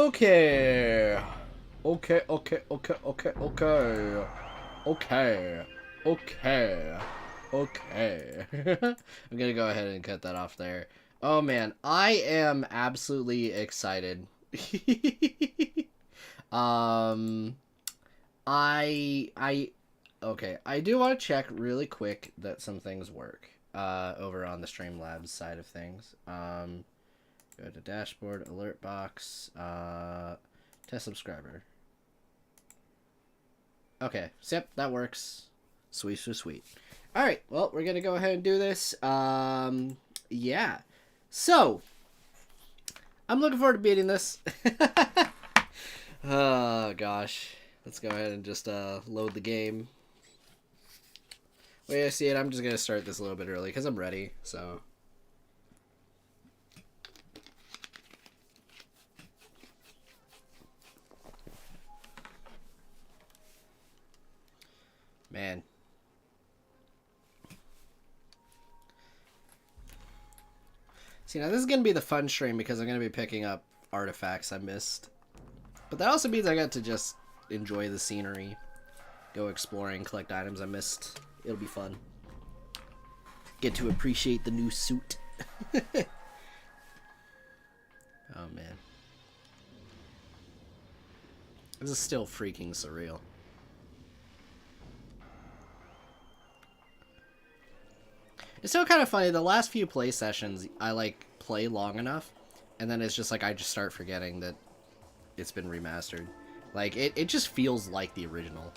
Okay. Okay, okay, okay, okay, okay. Okay. Okay. Okay. I'm gonna go ahead and cut that off there. Oh man, I am absolutely excited. um I okay, I do want to check really quick that some things work over on the Streamlabs side of things. Go to dashboard, alert box, test subscriber. Okay, so yep, that works. Sweet, sweet, sweet. All right, well, we're gonna go ahead and do this. Yeah. So, I'm looking forward to beating this. Oh gosh, let's go ahead and just load the game. Wait, I see it. I'm just gonna start this a little bit early because I'm ready. So. Man. See, now this is going to be the fun stream because I'm going to be picking up artifacts I missed. But that also means I got to just enjoy the scenery, go exploring, collect items I missed. It'll be fun. Get to appreciate the new suit. Oh, man. This is still freaking surreal. It's still kind of funny. The last few play sessions, I like play long enough, and then it's just like I just start forgetting that it's been remastered. Like it just feels like the original.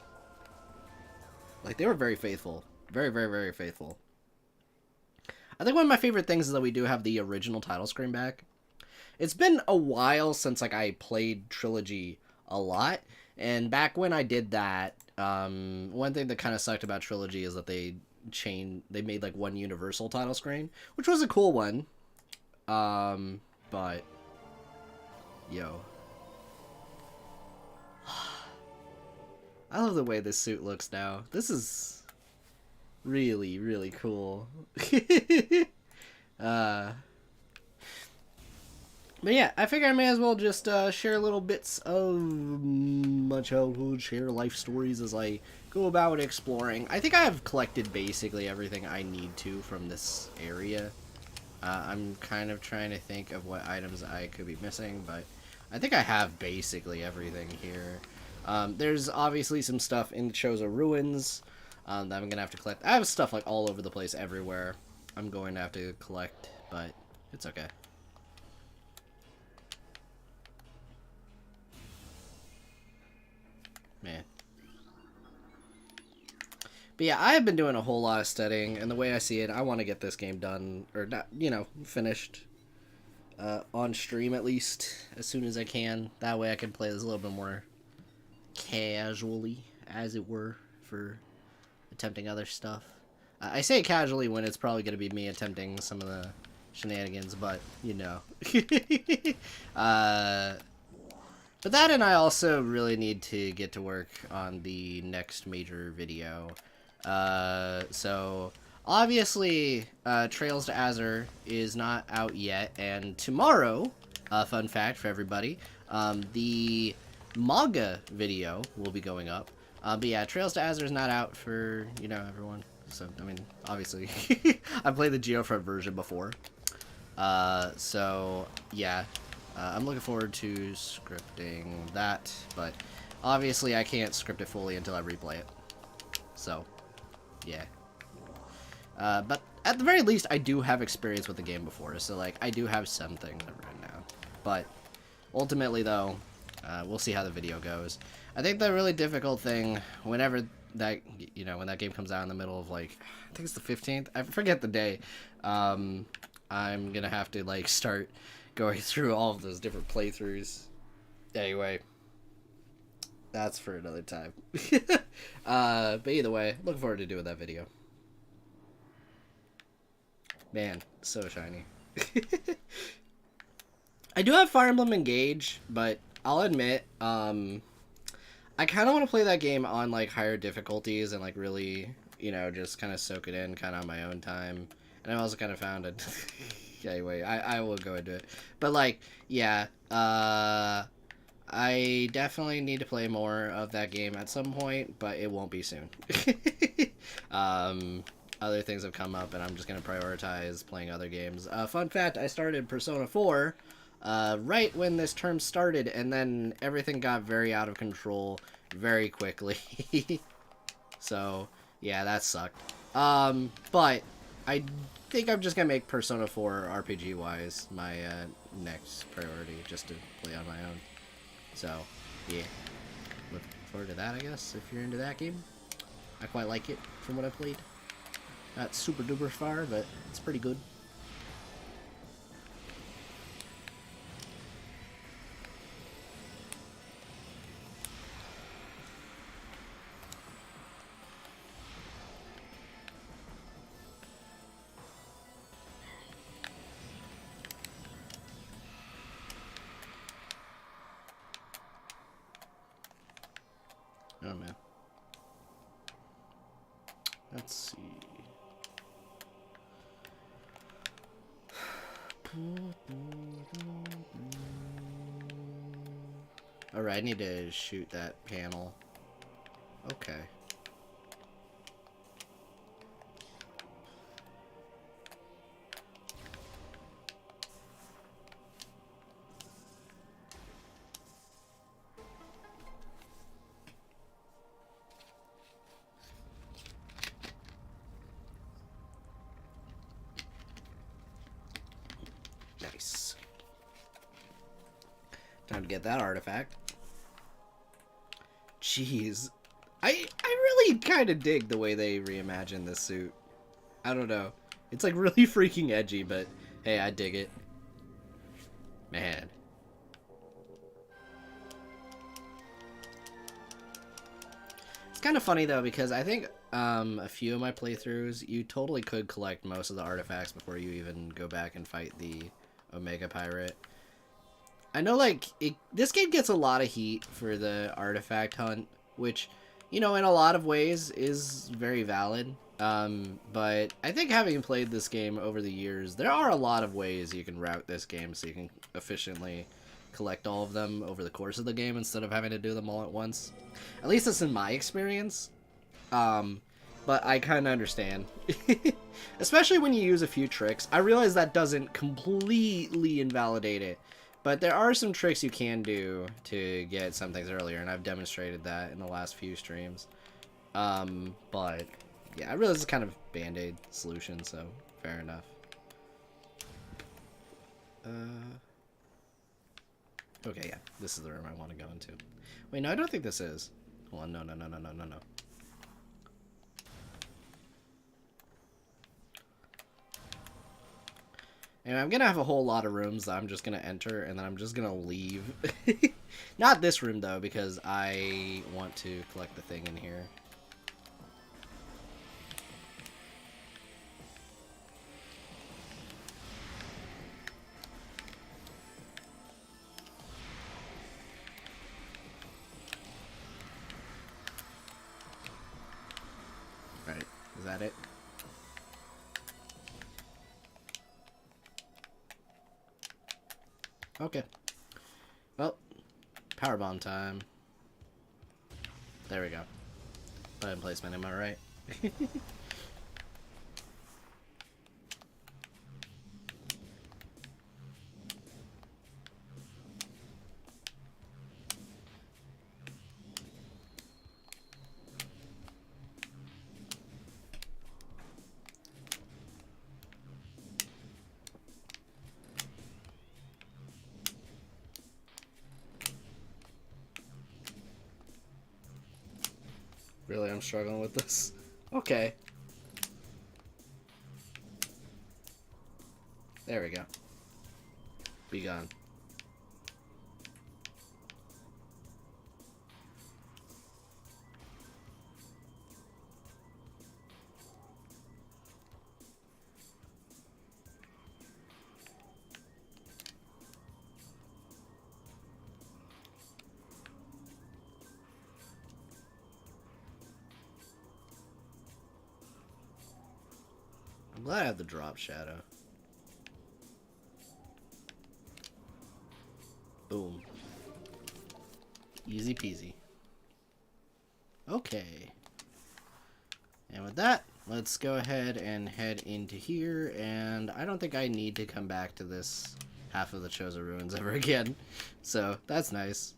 Like they were very faithful, very, very, very faithful. I think one of my favorite things is that we do have the original title screen back. It's been a while since like I played Trilogy a lot, and back when I did that, one thing that kind of sucked about Trilogy is that they made like one universal title screen, which was a cool one. But yo, I love the way this suit looks now. This is really, really cool. But yeah, I figure I may as well just share little bits of my childhood, share life stories as I go about exploring. I think I have collected basically everything I need to from this area. I'm kind of trying to think of what items I could be missing, but I think I have basically everything here. There's obviously some stuff in the Chozo Ruins that I'm going to have to collect. I have stuff like all over the place everywhere I'm going to have to collect, but it's okay. Man. But yeah, I have been doing a whole lot of studying, and the way I see it, I want to get this game done, or not, finished on stream at least as soon as I can. That way I can play this a little bit more casually, as it were, for attempting other stuff. I say casually when it's probably going to be me attempting some of the shenanigans, but, you know. But that, and I also really need to get to work on the next major video. So, obviously, Trails to Azure is not out yet, and tomorrow, fun fact for everybody, the manga video will be going up. But yeah, Trails to Azure is not out for, everyone. So, I mean, obviously, I played the Geofront version before. So, yeah. I'm looking forward to scripting that, but obviously I can't script it fully until I replay it. So, yeah. But at the very least, I do have experience with the game before, so, like, I do have something right now. But, ultimately, though, we'll see how the video goes. I think the really difficult thing, whenever that, when that game comes out in the middle of, like, I think it's the 15th? I forget the day. I'm gonna have to, like, start going through all of those different playthroughs. Anyway, that's for another time. But either way, looking forward to doing that video. Man, so shiny. I do have Fire Emblem Engage, but I'll admit, I kind of want to play that game on, like, higher difficulties and, like, really, just kind of soak it in kind of on my own time. And I also kind of found it. Anyway, I will go into it. But, like, yeah, I definitely need to play more of that game at some point, but it won't be soon. um, Other things have come up, and I'm just going to prioritize playing other games. Fun fact, I started Persona 4 right when this term started, and then everything got very out of control very quickly. So, yeah, that sucked. But I think I'm just going to make Persona 4 RPG-wise my next priority, just to play on my own. So, yeah. Look forward to that, I guess, if you're into that game. I quite like it from what I played. Not super duper far, but it's pretty good. Oh, man. Let's see. Alright, I need to shoot that panel. Okay. Nice. Time to get that artifact. Jeez. I really kind of dig the way they reimagined this suit. I don't know. It's like really freaking edgy, but hey, I dig it. Man. It's kind of funny though, because I think a few of my playthroughs, you totally could collect most of the artifacts before you even go back and fight the Omega Pirate. I know, like, this game gets a lot of heat for the artifact hunt, which, you know, in a lot of ways is very valid. But I think having played this game over the years, there are a lot of ways you can route this game so you can efficiently collect all of them over the course of the game instead of having to do them all at once. At least that's in my experience. But I kind of understand. Especially when you use a few tricks. I realize that doesn't completely invalidate it. But there are some tricks you can do to get some things earlier, and I've demonstrated that in the last few streams. But yeah, I realize it's kind of band-aid solution, so fair enough. Okay, yeah, this is the room I want to go into. Wait, no, I don't think this is. Hold on, no. And I'm gonna have a whole lot of rooms that I'm just gonna enter, and then I'm just gonna leave. Not this room, though, because I want to collect the thing in here. Right, is that it? Okay. Well, power bomb time. There we go. Button placement, am I right? Really, I'm struggling with this. Okay. There we go. Be gone. I'm glad I have the drop shadow. Boom. Easy peasy. Okay. And with that, let's go ahead and head into here, and I don't think I need to come back to this half of the Chosen Ruins ever again. So, that's nice.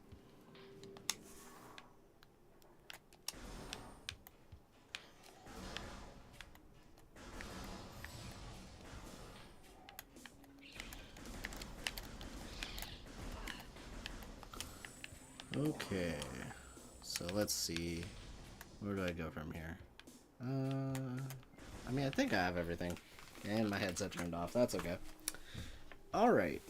Okay, so let's see. Where do I go from here? I mean, I think I have everything. And my headset turned off. That's okay. Alright.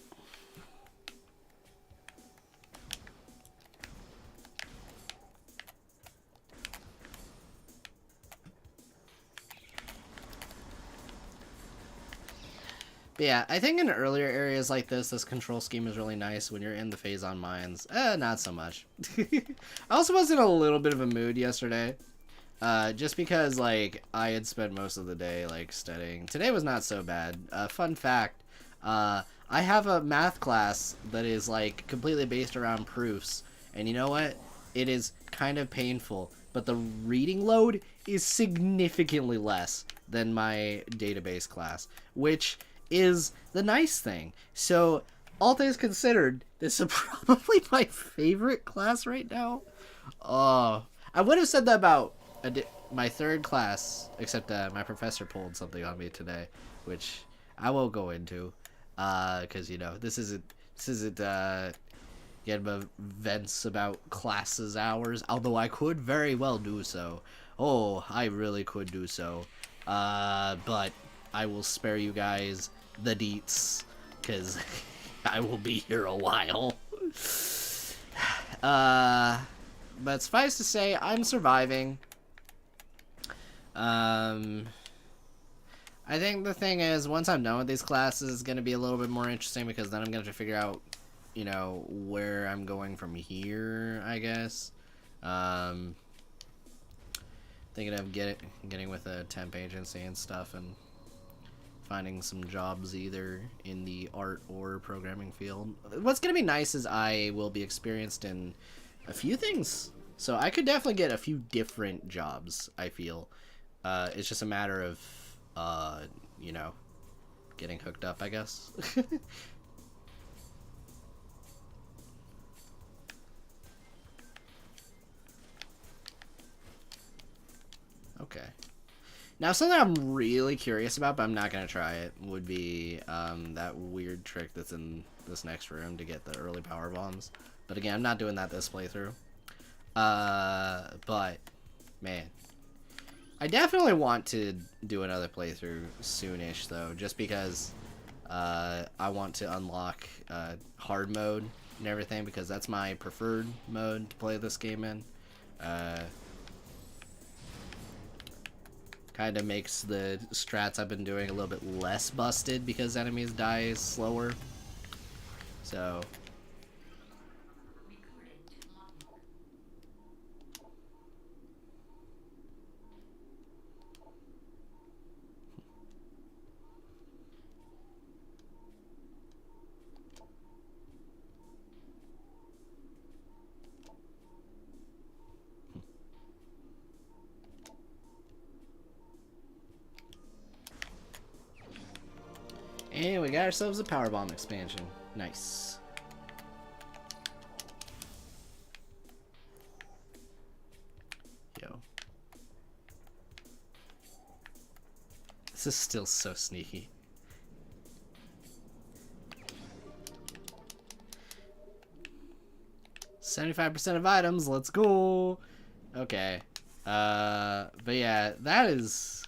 But yeah, I think in earlier areas like this control scheme is really nice. When you're in the Phazon Mines, not so much. I also was in a little bit of a mood yesterday. Just because, like, I had spent most of the day, like, studying. Today was not so bad. Fun fact, I have a math class that is, like, completely based around proofs. And you know what? It is kind of painful. But the reading load is significantly less than my database class. Which is the nice thing. So, all things considered, this is probably my favorite class right now. Oh, I would have said that about my third class, except my professor pulled something on me today, which I won't go into, because you know this isn't getting events about classes hours. Although I could very well do so. Oh, I really could do so. But I will spare you guys the deets, because I will be here a while. But suffice to say, I'm surviving. I think the thing is, once I'm done with these classes, it's going to be a little bit more interesting, because then I'm going to have to figure out, you know, where I'm going from here, I guess. Thinking of getting with a temp agency and stuff, and finding some jobs either in the art or programming field. What's going to be nice is I will be experienced in a few things, so I could definitely get a few different jobs, I feel. It's just a matter of, you know, getting hooked up, I guess. Okay. Now, something I'm really curious about, but I'm not going to try it, would be that weird trick that's in this next room to get the early power bombs. But again, I'm not doing that this playthrough. But, man. I definitely want to do another playthrough soonish, though, just because I want to unlock hard mode and everything, because that's my preferred mode to play this game in. Kind of makes the strats I've been doing a little bit less busted because enemies die slower. So... And we got ourselves a power bomb expansion. Nice. Yo. This is still so sneaky. $75% of items, let's go. Okay. But yeah, that is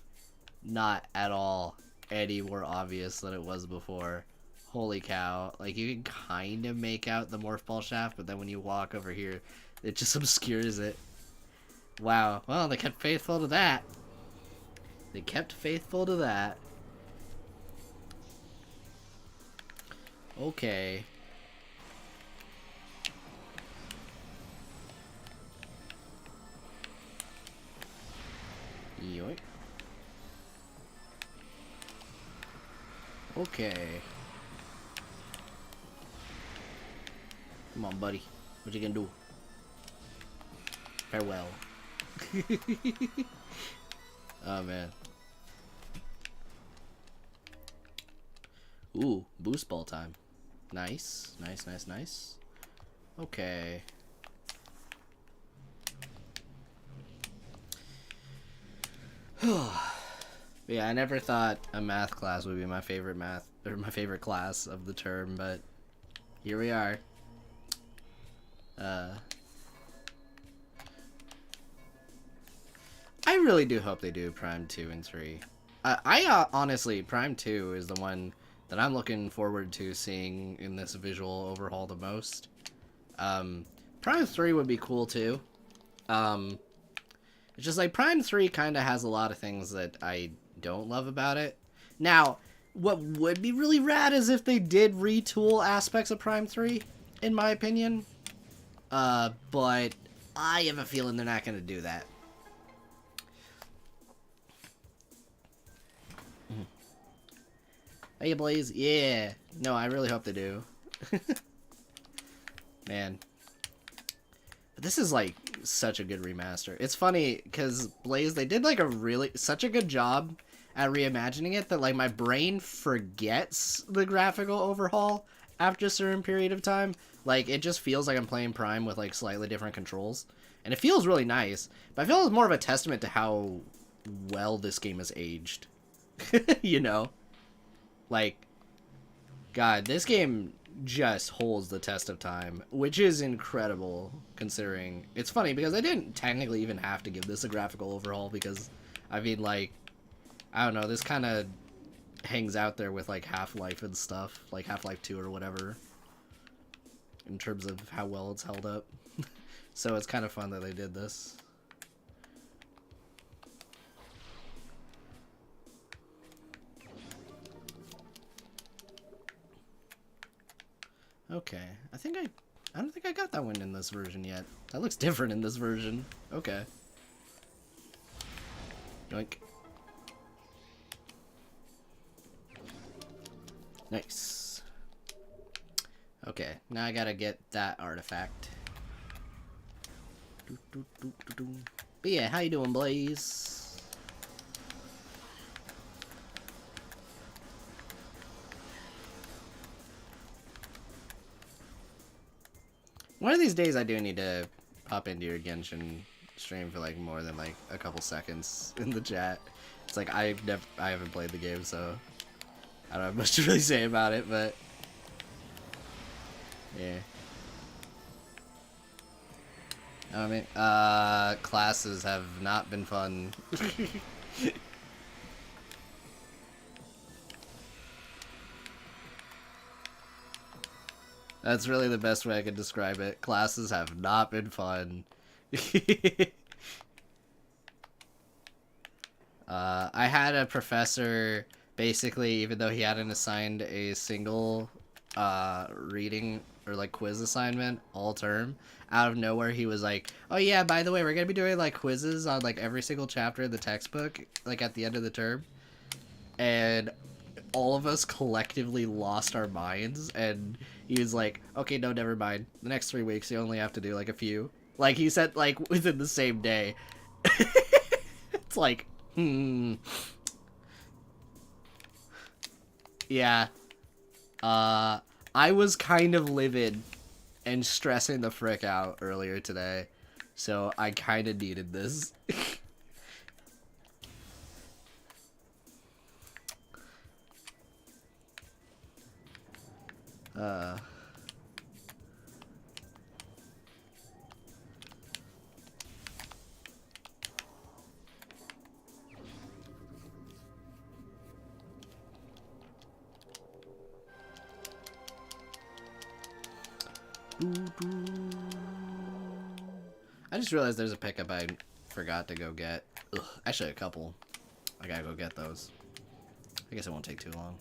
not at all any more obvious than it was before. Holy cow. Like, you can kind of make out the morph ball shaft, but then when you walk over here, it just obscures it. Wow. Well, they kept faithful to that. They kept faithful to that. Okay. Yoink. Okay. Come on, buddy. What you gonna do? Farewell. Oh, man. Ooh, boost ball time. Nice. Nice, nice, nice. Okay. Yeah, I never thought a math class would be my favorite class of the term, but here we are. I really do hope they do Prime 2 and 3. Honestly, Prime 2 is the one that I'm looking forward to seeing in this visual overhaul the most. Prime 3 would be cool too. It's just like Prime 3 kind of has a lot of things that I don't love about it. Now, what would be really rad is if they did retool aspects of Prime 3, in my opinion. But I have a feeling they're not going to do that. Hey, Blaze. Yeah. No, I really hope they do. Man. But this is, like, such a good remaster. It's funny, because Blaze, they did, like, such a good job at reimagining it that, like, my brain forgets the graphical overhaul after a certain period of time. Like, it just feels like I'm playing Prime with, like, slightly different controls. And it feels really nice. But I feel it's more of a testament to how well this game has aged. You know? Like, God, this game just holds the test of time, which is incredible, considering... It's funny, because I didn't technically even have to give this a graphical overhaul, because, I mean, like, I don't know, this kind of hangs out there with, like, Half-Life and stuff, like Half-Life 2 or whatever, in terms of how well it's held up. So it's kind of fun that they did this. Okay, I don't think I got that one in this version yet. That looks different in this version. Okay. Yoink. Nice. Okay, now I gotta get that artifact. But yeah, how you doing, Blaze? One of these days I do need to pop into your Genshin stream for like more than like a couple seconds in the chat. It's like I haven't played the game, so I don't have much to really say about it, but yeah. I mean, classes have not been fun. That's really the best way I can describe it. Classes have not been fun. I had a professor, basically, even though he hadn't assigned a single reading or like quiz assignment all term, out of nowhere he was like, oh yeah, by the way, we're gonna be doing like quizzes on like every single chapter of the textbook, like at the end of the term. And all of us collectively lost our minds, and he was like, okay, no, never mind. The next 3 weeks, you only have to do, like, a few. Like, he said, like, within the same day. It's like, Yeah. I was kind of livid and stressing the frick out earlier today, so I kind of needed this. I just realized there's a pickup I forgot to go get. Ugh, actually, a couple. I gotta go get those. I guess it won't take too long.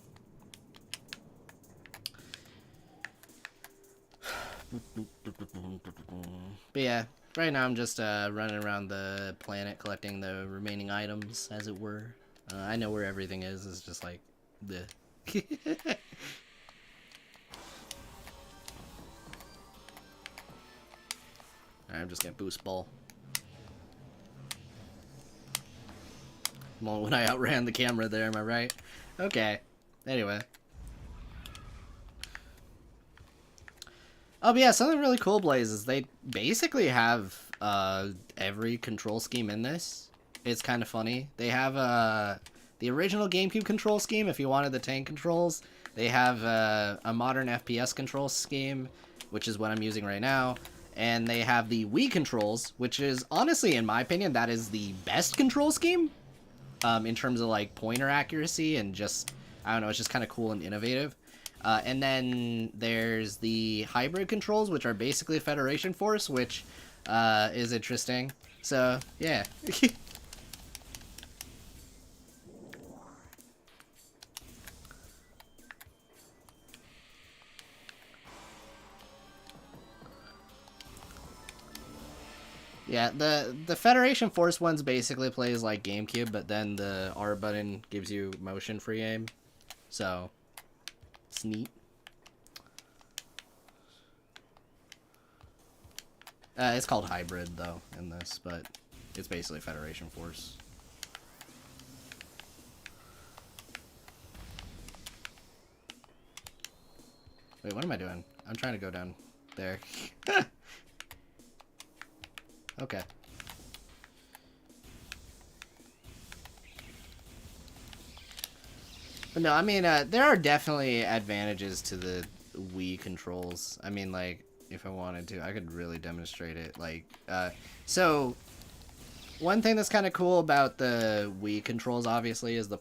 But yeah, right now I'm just running around the planet collecting the remaining items, as it were. I know where everything is. It's just like the. Alright, I'm just gonna boost ball. moment when I outran the camera there, am I right? Okay. Anyway. Oh, but yeah, something really cool, Blaze, is they basically have every control scheme in this. It's kind of funny. They have the original GameCube control scheme, if you wanted the tank controls. They have a modern FPS control scheme, which is what I'm using right now. And they have the Wii controls, which is, honestly, in my opinion, that is the best control scheme. In terms of, like, pointer accuracy and just, I don't know, it's just kind of cool and innovative. And then there's the hybrid controls, which are basically Federation Force, which is interesting. So, yeah. Yeah, the Federation Force ones basically plays like GameCube, but then the R button gives you motion-free aim. So, it's neat. It's called Hybrid, though, in this, but it's basically Federation Force. Wait, what am I doing? I'm trying to go down there. Okay. But no, I mean, there are definitely advantages to the Wii controls. I mean, like, if I wanted to, I could really demonstrate it. Like, so one thing that's kind of cool about the Wii controls, obviously, is the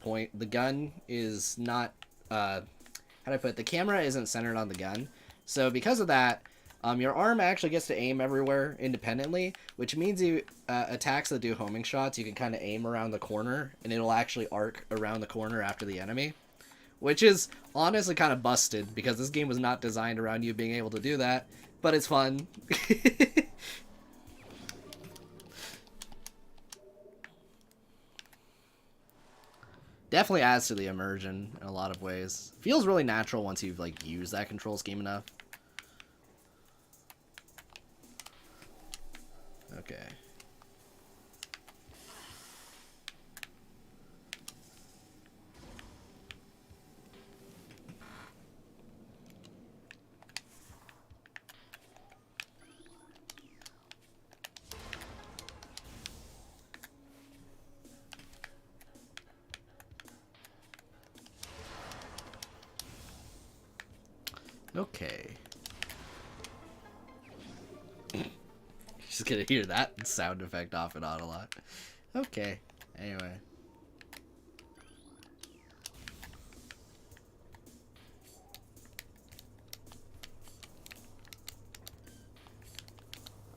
gun is not, how do I put it? The camera isn't centered on the gun. So because of that, your arm actually gets to aim everywhere independently, which means you attacks that do homing shots, you can kind of aim around the corner, and it'll actually arc around the corner after the enemy. Which is honestly kind of busted, because this game was not designed around you being able to do that, but it's fun. Definitely adds to the immersion in a lot of ways. Feels really natural once you've, like, used that control scheme enough. Okay. Okay. Just gonna hear that sound effect off and on a lot. Okay. Anyway.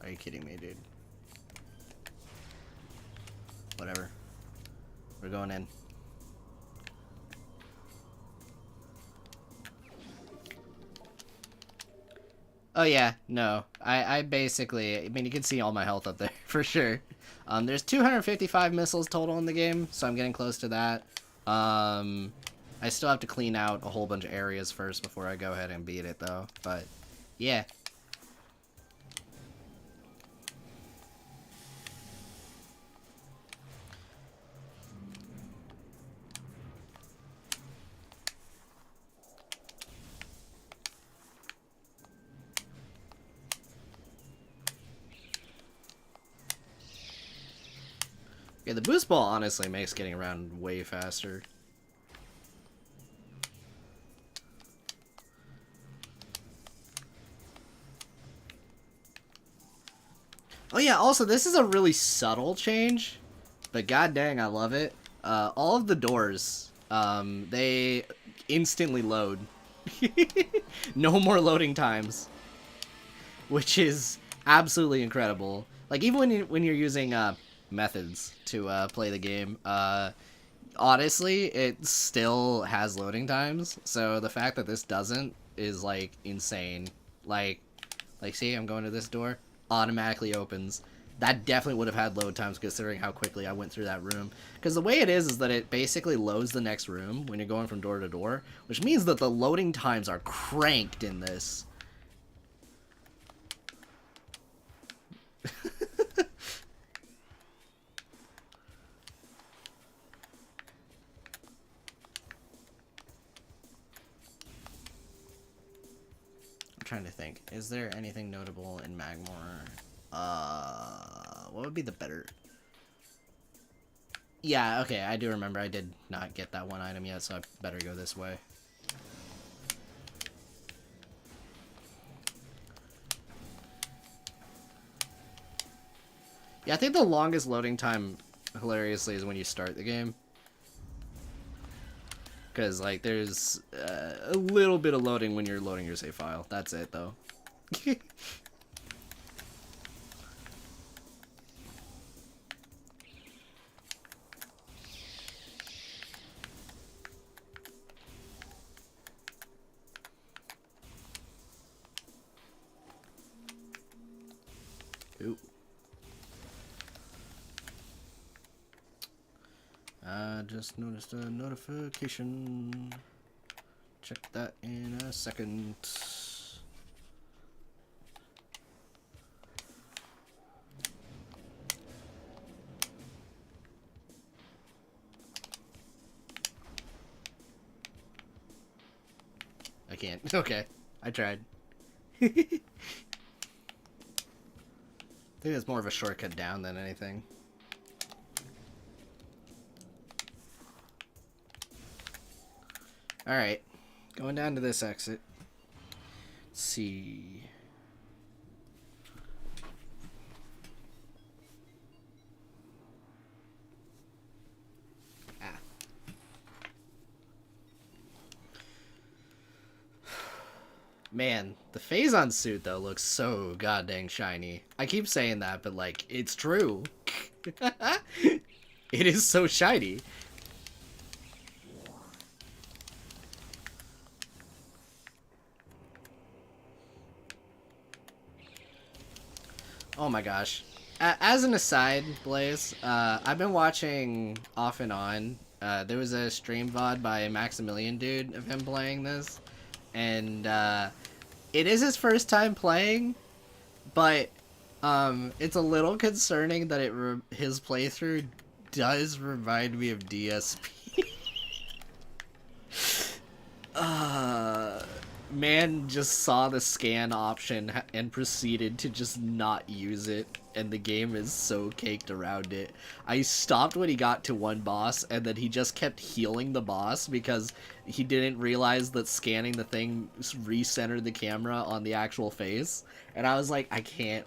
Are you kidding me, dude? Whatever. We're going in. Oh yeah, no. I basically, I mean, you can see all my health up there, for sure. There's 255 missiles total in the game, so I'm getting close to that. I still have to clean out a whole bunch of areas first before I go ahead and beat it, though. But, yeah. Yeah, the boost ball honestly makes getting around way faster. Oh yeah, also this is a really subtle change, but god dang, I love it. All of the doors, they instantly load. No more loading times, which is absolutely incredible. Like, even when you're using methods to play the game, honestly, it still has loading times. So the fact that this doesn't is, like, insane. Like, see, I'm going to this door, automatically opens. That definitely would have had load times considering how quickly I went through that room. Because the way it is that it basically loads the next room when you're going from door to door, which means that the loading times are cranked in this. trying to think. Is there anything notable in Magmore? What would be the better? Yeah, okay, I do remember. I did not get that one item yet, so I better go this way. Yeah, I think the longest loading time, hilariously, is when you start the game. Because, like, there's a little bit of loading when you're loading your save file. That's it, though. Ooh. Just noticed a notification. Check that in a second. I can't. Okay. I tried. I think it's more of a shortcut down than anything. Alright. Going down to this exit. Let's see. Ah. Man, the Phazon suit, though, looks so goddamn shiny. I keep saying that, but, like, it's true. It is so shiny. Oh my gosh. As an aside, Blaze, I've been watching off and on. There was a stream VOD by a Maximilian dude of him playing this. And it is his first time playing, but it's a little concerning that his playthrough does remind me of DSP. Man just saw the scan option and proceeded to just not use it, and the game is so caked around it. I stopped when he got to one boss, and then he just kept healing the boss because he didn't realize that scanning the thing recentered the camera on the actual face. And I was like, I can't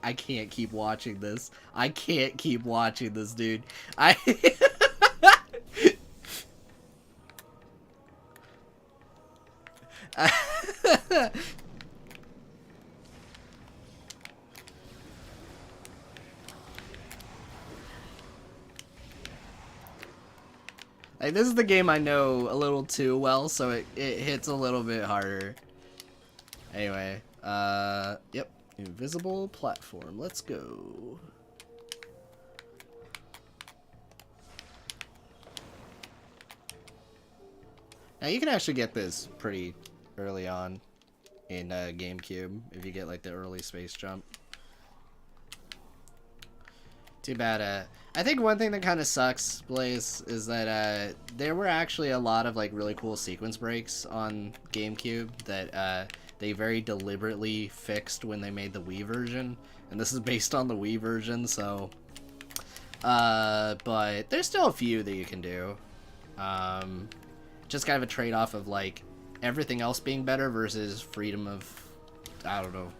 keep watching this. I can't keep watching this, dude. Like, this is the game I know a little too well, so it hits a little bit harder. Anyway, yep. Invisible platform. Let's go. Now, you can actually get this pretty early on in GameCube if you get, like, the early space jump. Too bad, I think one thing that kind of sucks, Blaze, is that there were actually a lot of, like, really cool sequence breaks on GameCube that they very deliberately fixed when they made the Wii version, and this is based on the Wii version, so but there's still a few that you can do. Just kind of a trade-off of, like, everything else being better versus freedom of, I don't know,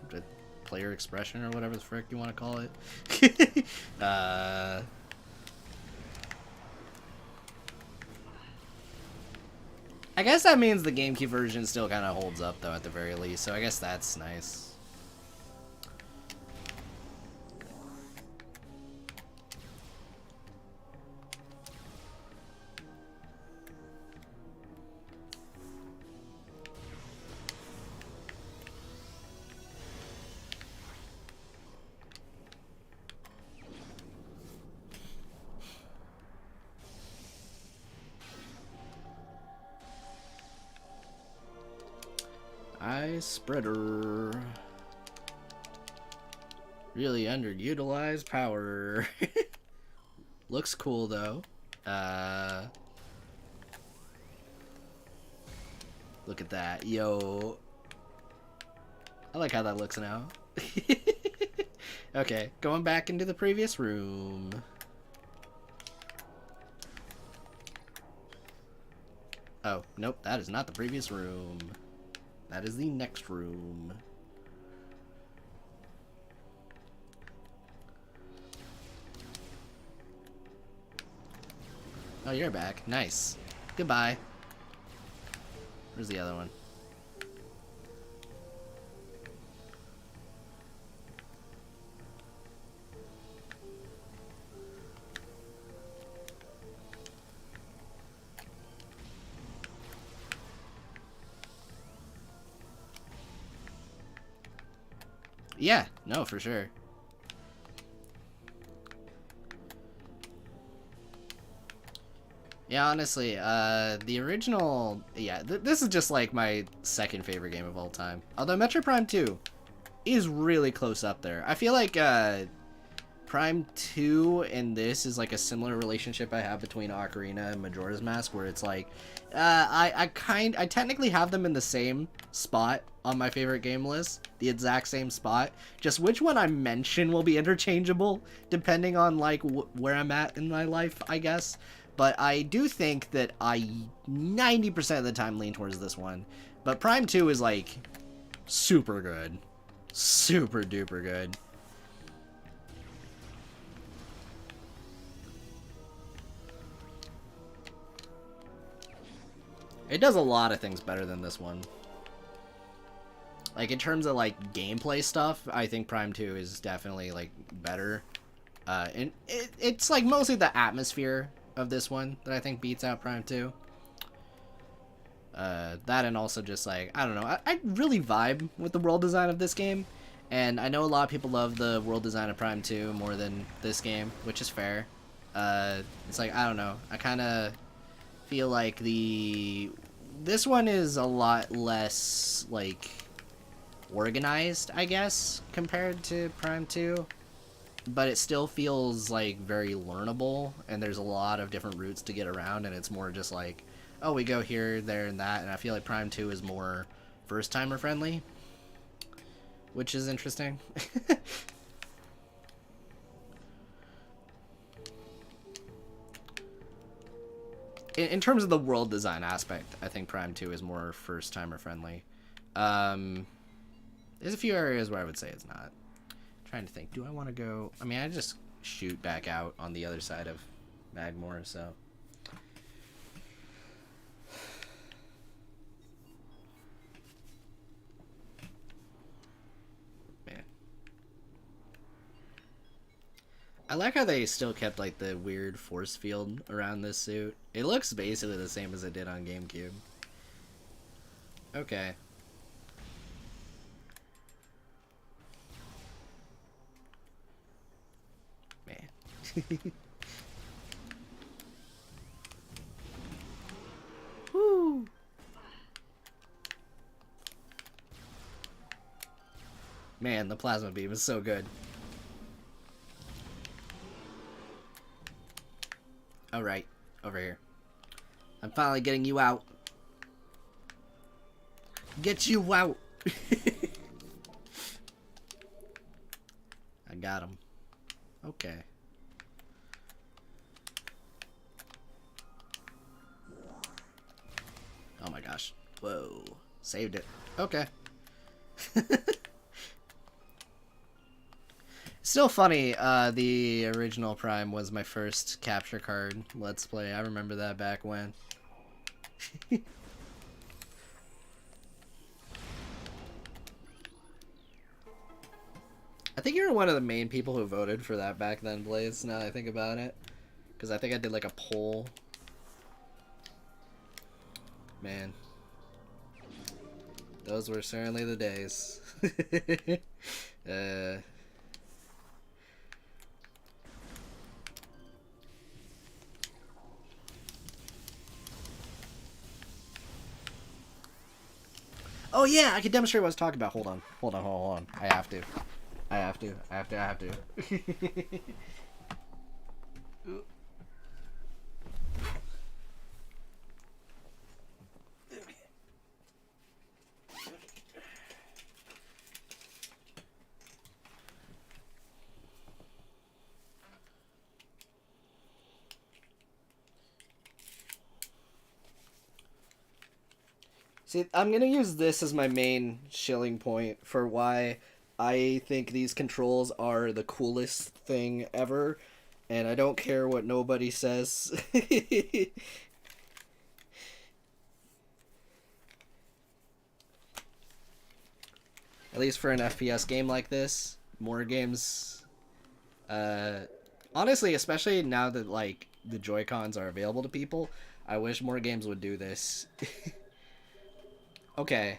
player expression or whatever the frick you want to call it. I guess that means the GameCube version still kind of holds up, though, at the very least, so I guess that's nice. Ice spreader. Really underutilized power. Looks cool though. Look at that. Yo. I like how that looks now. Okay, going back into the previous room. Oh, nope, that is not the previous room. That is the next room. Oh, you're back. Nice. Goodbye. Where's the other one? Yeah, no, for sure. Yeah, honestly, the original, yeah, this is just like my second favorite game of all time. Although Metroid Prime 2 is really close up there. I feel like Prime 2 and this is like a similar relationship I have between Ocarina and Majora's Mask, where it's like, I technically have them in the same spot on my favorite game list, the exact same spot. Just which one I mention will be interchangeable depending on like where I'm at in my life, I guess. But I do think that I 90% of the time lean towards this one. But Prime 2 is like super good. Super duper good. It does a lot of things better than this one. Like in terms of like gameplay stuff, I think Prime 2 is definitely like better. And it's like mostly the atmosphere of this one that I think beats out Prime 2. That and also just like, I don't know, I really vibe with the world design of this game. And I know a lot of people love the world design of Prime 2 more than this game, which is fair. It's like, I don't know, I kind of feel like this one is a lot less like organized, I guess, compared to Prime 2. But it still feels like very learnable, and there's a lot of different routes to get around, and it's more just like, oh, we go here, there, and that. And I feel like Prime 2 is more first timer friendly, which is interesting. In terms of the world design aspect, I think Prime 2 is more first timer friendly. There's a few areas where I would say it's not. Trying to think, do I want to go? I mean, I just shoot back out on the other side of Magmore, so. Man. I like how they still kept like the weird force field around this suit. It looks basically the same as it did on GameCube. Okay. Woo! Man, the plasma beam is so good. Alright, over here. I'm finally getting you out. Get you out! I got him. Okay. Oh my gosh. Whoa. Saved it. Okay. Still funny, the original Prime was my first capture card Let's Play. I remember that back when. I think you were one of the main people who voted for that back then, Blaze, now that I think about it. Because I think I did like a poll. Man. Those were certainly the days. Oh yeah, I can demonstrate what I was talking about. Hold on. Hold on. I have to. I have to. See, I'm gonna use this as my main shilling point for why I think these controls are the coolest thing ever, and I don't care what nobody says. At least for an FPS game like this, more games. Honestly, especially now that like the Joy-Cons are available to people, I wish more games would do this. Okay,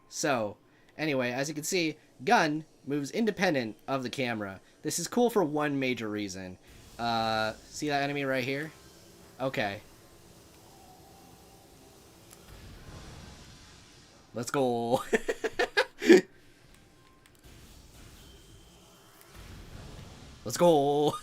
so anyway, as you can see, gun moves independent of the camera. This is cool for one major reason. See that enemy right here? Okay. Let's go. Let's go.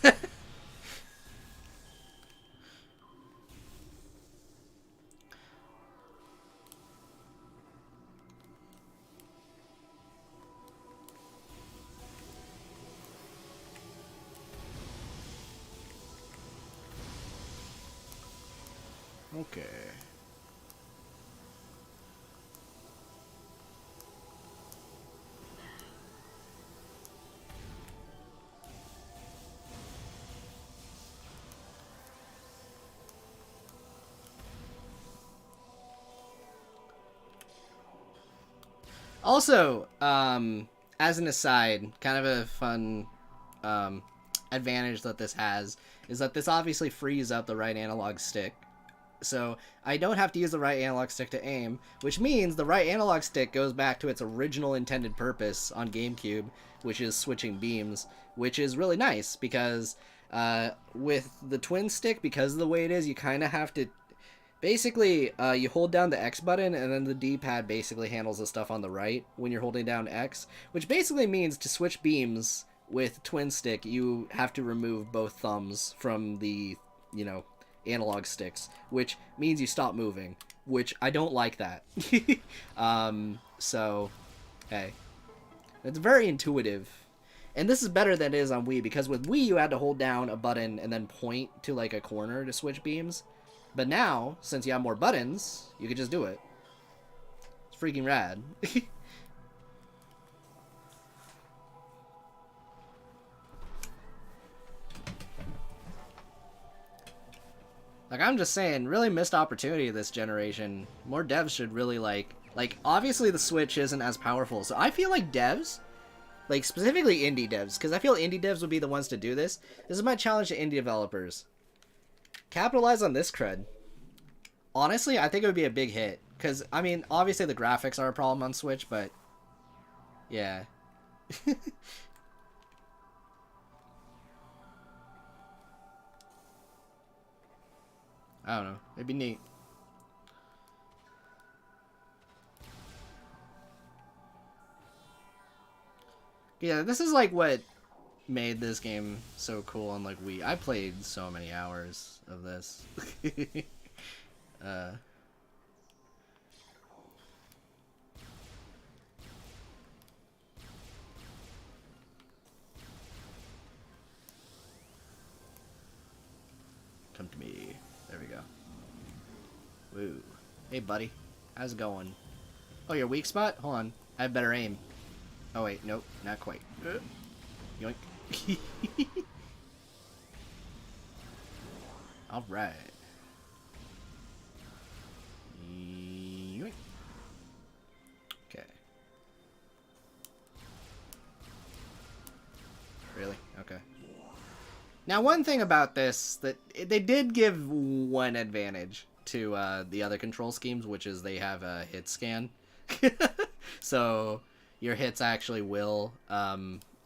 Okay. Also, as an aside, kind of a fun um, advantage that this has is that this obviously frees up the right analog stick. So I don't have to use the right analog stick to aim, which means the right analog stick goes back to its original intended purpose on GameCube, which is switching beams, which is really nice because with the twin stick, because of the way it is, you kind of have to basically, you hold down the X button, and then the D-pad basically handles the stuff on the right when you're holding down X, which basically means to switch beams with twin stick, you have to remove both thumbs from the, analog sticks, which means you stop moving, which I don't like that. So, hey. It's very intuitive. And this is better than it is on Wii, because with Wii you had to hold down a button and then point to like a corner to switch beams. But now, since you have more buttons, you can just do it. It's freaking rad. Like, I'm just saying, really missed opportunity this generation. More devs should really, like, obviously the Switch isn't as powerful, so I feel like devs, like, specifically indie devs, because I feel indie devs would be the ones to do this. This is my challenge to indie developers. Capitalize on this cred. Honestly, I think it would be a big hit. Because, I mean, obviously the graphics are a problem on Switch, but... yeah. I don't know. It'd be neat. Yeah, this is like what made this game so cool on like Wii. I played so many hours of this. uh... Come to me. There we go. Woo. Hey, buddy. How's it going? Oh, your weak spot? Hold on. I have better aim. Oh, wait. Nope. Not quite. Yoink. Alright. Yoink. Okay. Really? Okay. Now, one thing about this, that they did give one advantage to the other control schemes, which is they have a hit scan. So your hits actually will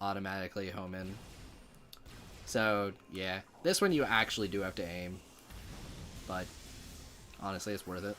automatically home in. So, yeah. This one you actually do have to aim. But, honestly, it's worth it.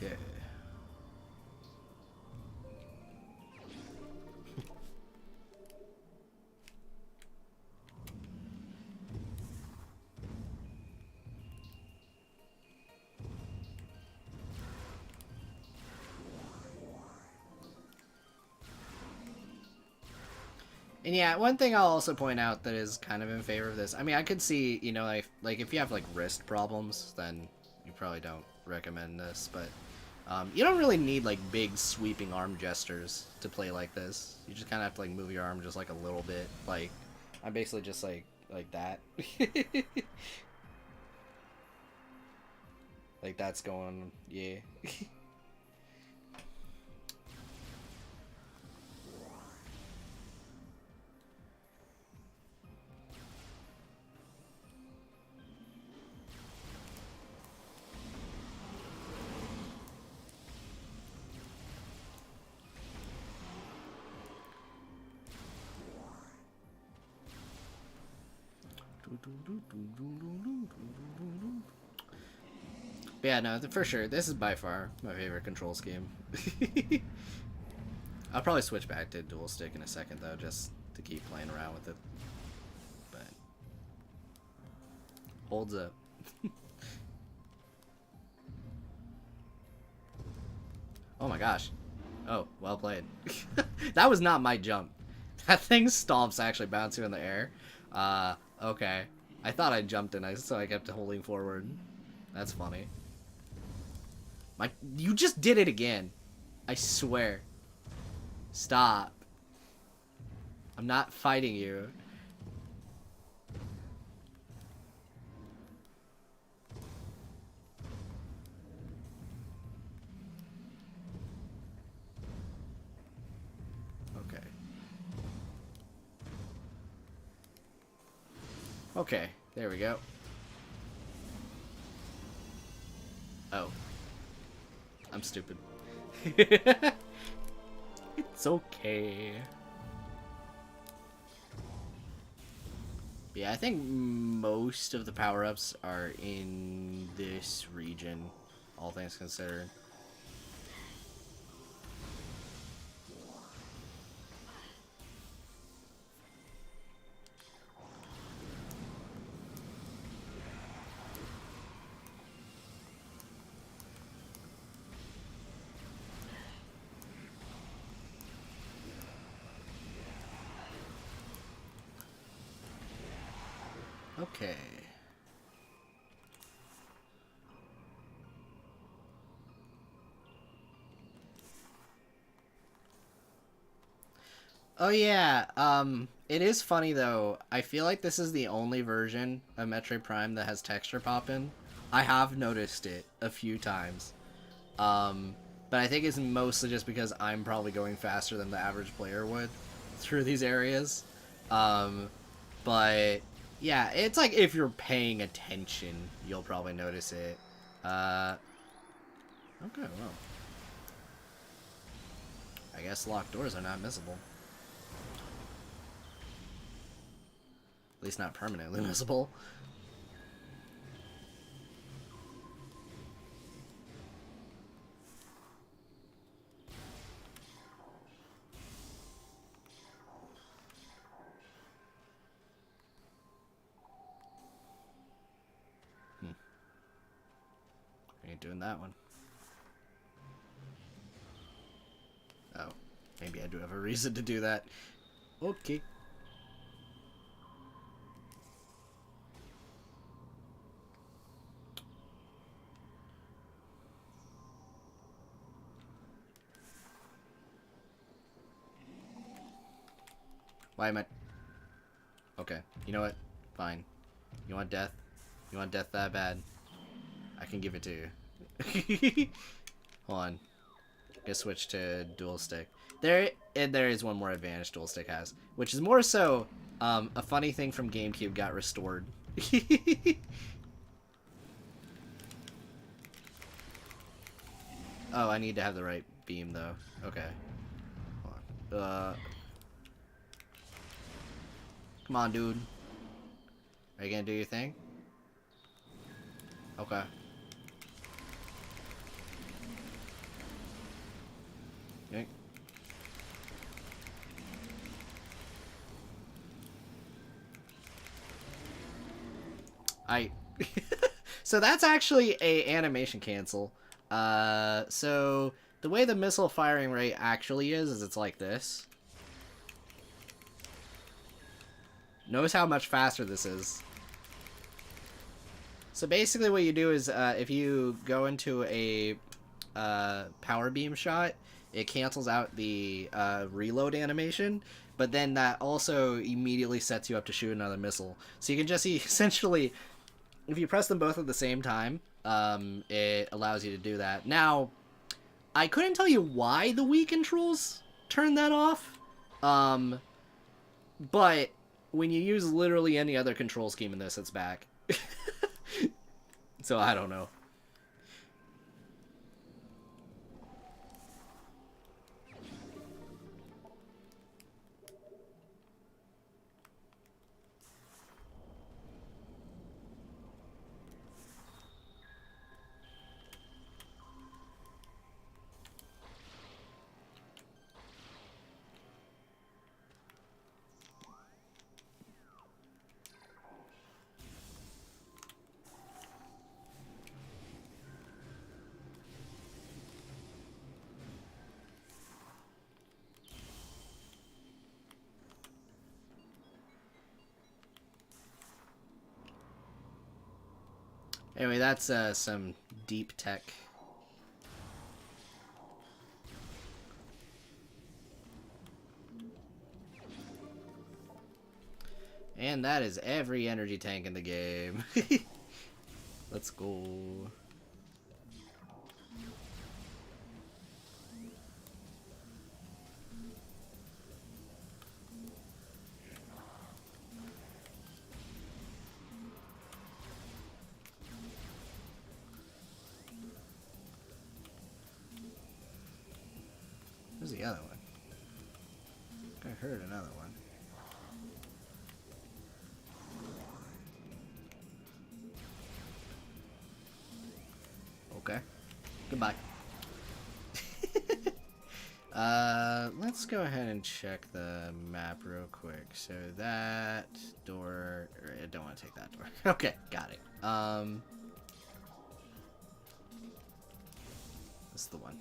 Okay. And yeah, one thing I'll also point out that is kind of in favor of this. I mean, I could see, you know, like if you have like wrist problems, then you probably don't recommend this. But you don't really need like big sweeping arm gestures to play like this. You just kind of have to like move your arm just like a little bit. Like I'm basically just like that. Like that's going, yeah. But yeah, no, for sure. This is by far my favorite control scheme. I'll probably switch back to dual stick in a second, though, just to keep playing around with it. But holds up. Oh my gosh. Oh, well played. That was not my jump. That thing stomps actually bouncing in the air. Okay. I thought I jumped in, so I kept holding forward. That's funny. You just did it again. I swear. Stop. I'm not fighting you. Okay. Okay, there we go. Oh. I'm stupid. It's okay. Yeah, I think most of the power-ups are in this region, all things considered. Okay. Oh yeah, it is funny though. I feel like this is the only version of Metroid Prime that has texture pop-in. I have noticed it a few times. But I think it's mostly just because I'm probably going faster than the average player would through these areas. Um, but yeah, it's like if you're paying attention, you'll probably notice it. Okay, well. I guess locked doors are not missable. At least not permanently missable. Ain't doing that one. Oh, maybe I do have a reason to do that. Okay. Why am I... Okay, you know what? Fine. You want death? You want death that bad? I can give it to you. Hold on. Gonna switch to dual stick. There is one more advantage dual stick has, which is more so a funny thing from GameCube got restored. Oh, I need to have the right beam though. Okay. Hold on. Come on, dude. Are you gonna do your thing? Okay. Okay. I... So that's actually a animation cancel. So the way the missile firing rate actually is it's like this. Notice how much faster this is. So basically what you do is if you go into a power beam shot, it cancels out the reload animation, but then that also immediately sets you up to shoot another missile. So you can just essentially, if you press them both at the same time, it allows you to do that. Now, I couldn't tell you why the Wii controls turn that off, but when you use literally any other control scheme in this, it's back. So I don't know. Anyway, that's some deep tech. And that is every energy tank in the game. Let's go. Where's the other one? I heard another one. Okay. Goodbye. Let's go ahead and check the map real quick. So that door, I don't want to take that door. Okay, got it. This is the one.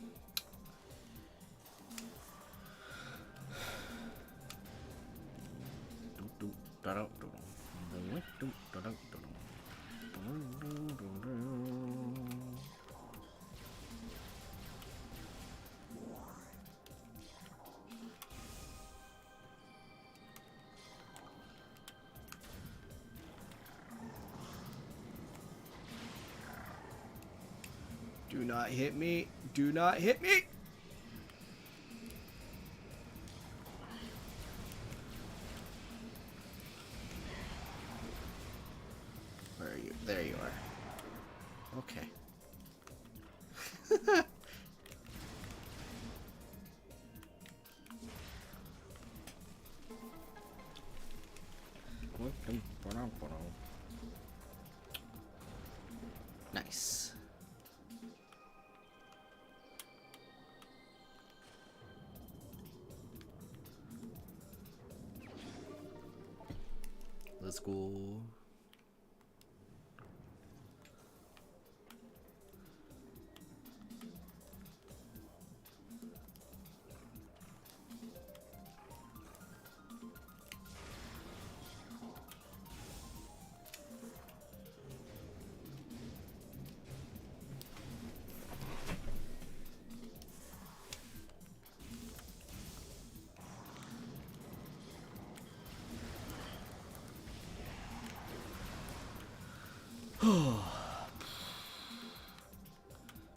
Do not hit me. Do not hit me. Where are you? There you are. Okay. Nice. Let's go.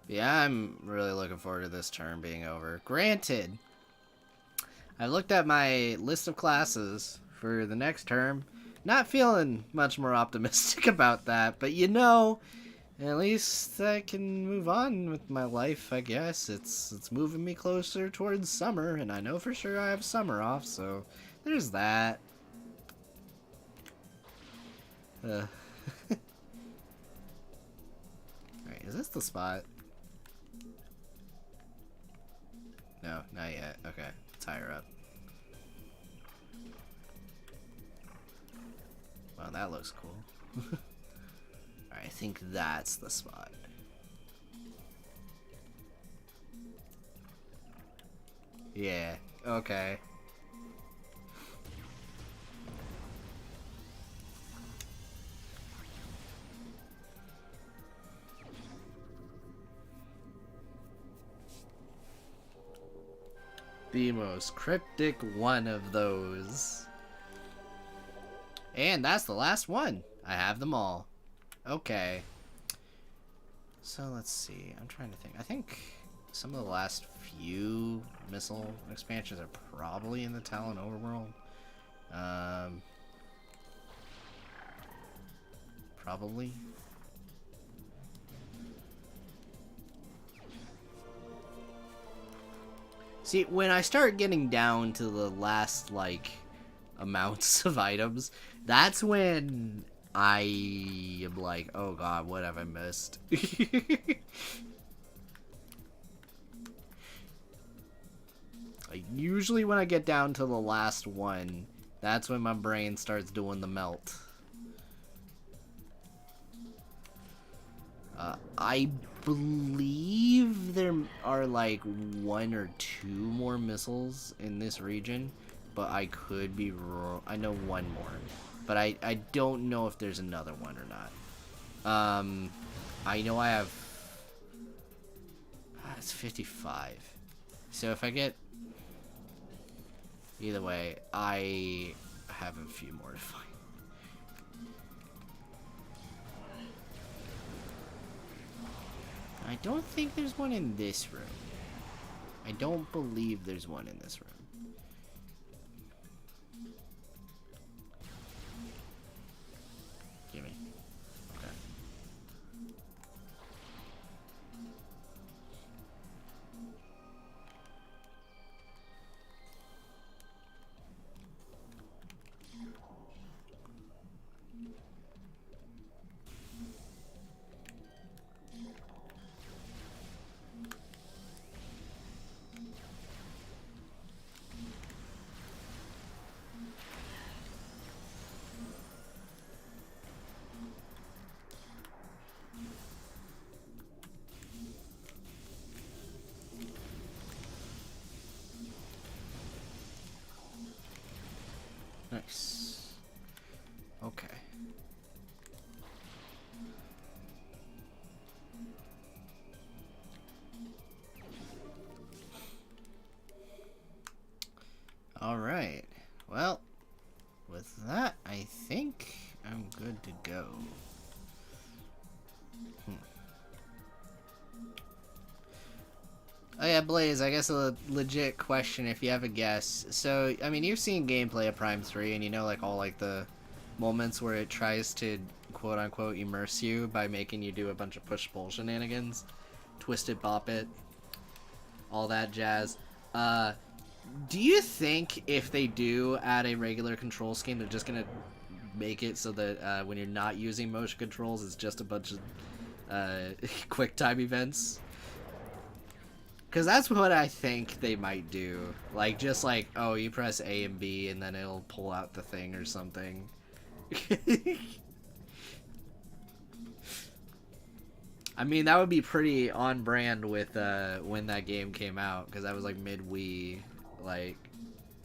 Yeah, I'm really looking forward to this term being over. Granted, I looked at my list of classes for the next term, not feeling much more optimistic about that, but you know, at least I can move on with my life, I guess. It's moving me closer towards summer, and I know for sure I have summer off, so there's that. Alright, is this the spot? No, not yet. Okay, let's hire up. Wow, that looks cool. Alright, I think that's the spot. Yeah, okay. The most cryptic one of those. And that's the last one. I have them all. Okay. So let's see. I'm trying to think. I think some of the last few missile expansions are probably in the Talon overworld. Probably. See, when I start getting down to the last, like, amounts of items, that's when I am like, oh god, what have I missed? Like, usually when I get down to the last one, that's when my brain starts doing the melt. I believe there are like 1 or 2 more missiles in this region, but I could be wrong. I know 1 more, but I don't know if there's another one or not. I know I have... it's 55. So if I get... Either way, I have a few more to find. I don't think there's one in this room. I don't believe there's one in this room. Gimme. Okay. Nice. Okay. Alright. Well, with that, I think I'm good to go. Oh yeah, Blaze, I guess a legit question if you have a guess. So, I mean, you've seen gameplay of Prime 3 and you know like all like the moments where it tries to quote-unquote immerse you by making you do a bunch of push-pull shenanigans. Twist it, bop it. All that jazz. Do you think if they do add a regular control scheme, they're just gonna make it so that when you're not using motion controls, it's just a bunch of quick time events? Because that's what I think they might do. Like, just like, oh, you press A and B and then it'll pull out the thing or something. I mean, that would be pretty on brand with when that game came out. Because that was like mid-Wii. Like,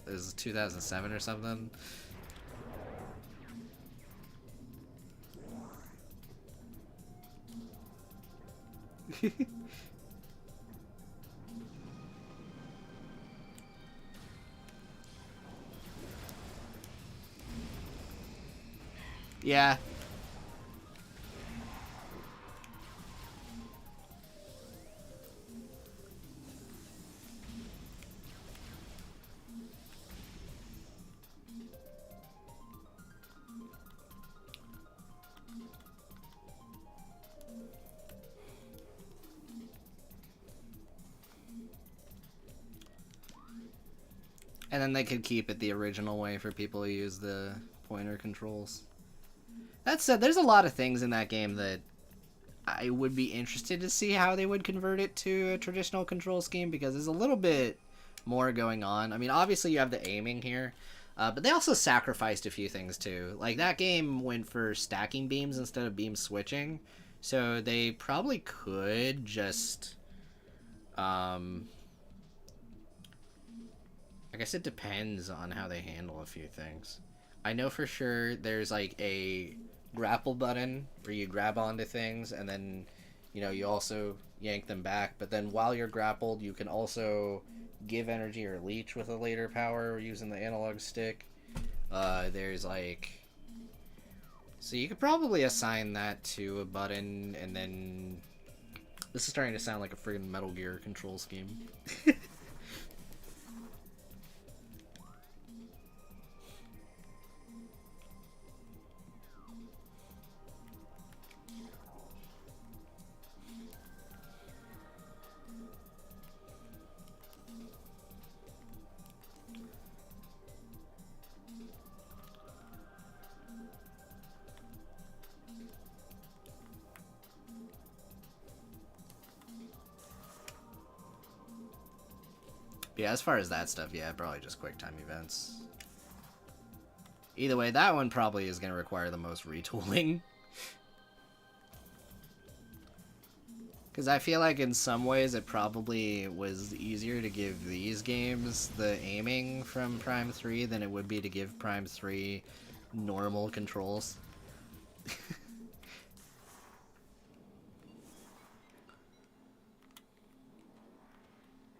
it was 2007 or something. Yeah. And then they could keep it the original way for people who use the pointer controls. That said, there's a lot of things in that game that I would be interested to see how they would convert it to a traditional control scheme, because it's a little bit more going on. I mean, obviously you have the aiming here, but they also sacrificed a few things too. Like, that game went for stacking beams instead of beam switching, so they probably could just, I guess it depends on how they handle a few things. I know for sure there's like a grapple button where you grab onto things and then, you know, you also yank them back. But then while you're grappled, you can also give energy or leech with a later power using the analog stick. There's like... So you could probably assign that to a button, and then... This is starting to sound like a friggin' Metal Gear control scheme. Yeah, as far as that stuff, yeah, probably just quick time events. Either way, that one probably is going to require the most retooling. Because I feel like in some ways it probably was easier to give these games the aiming from Prime 3 than it would be to give Prime 3 normal controls.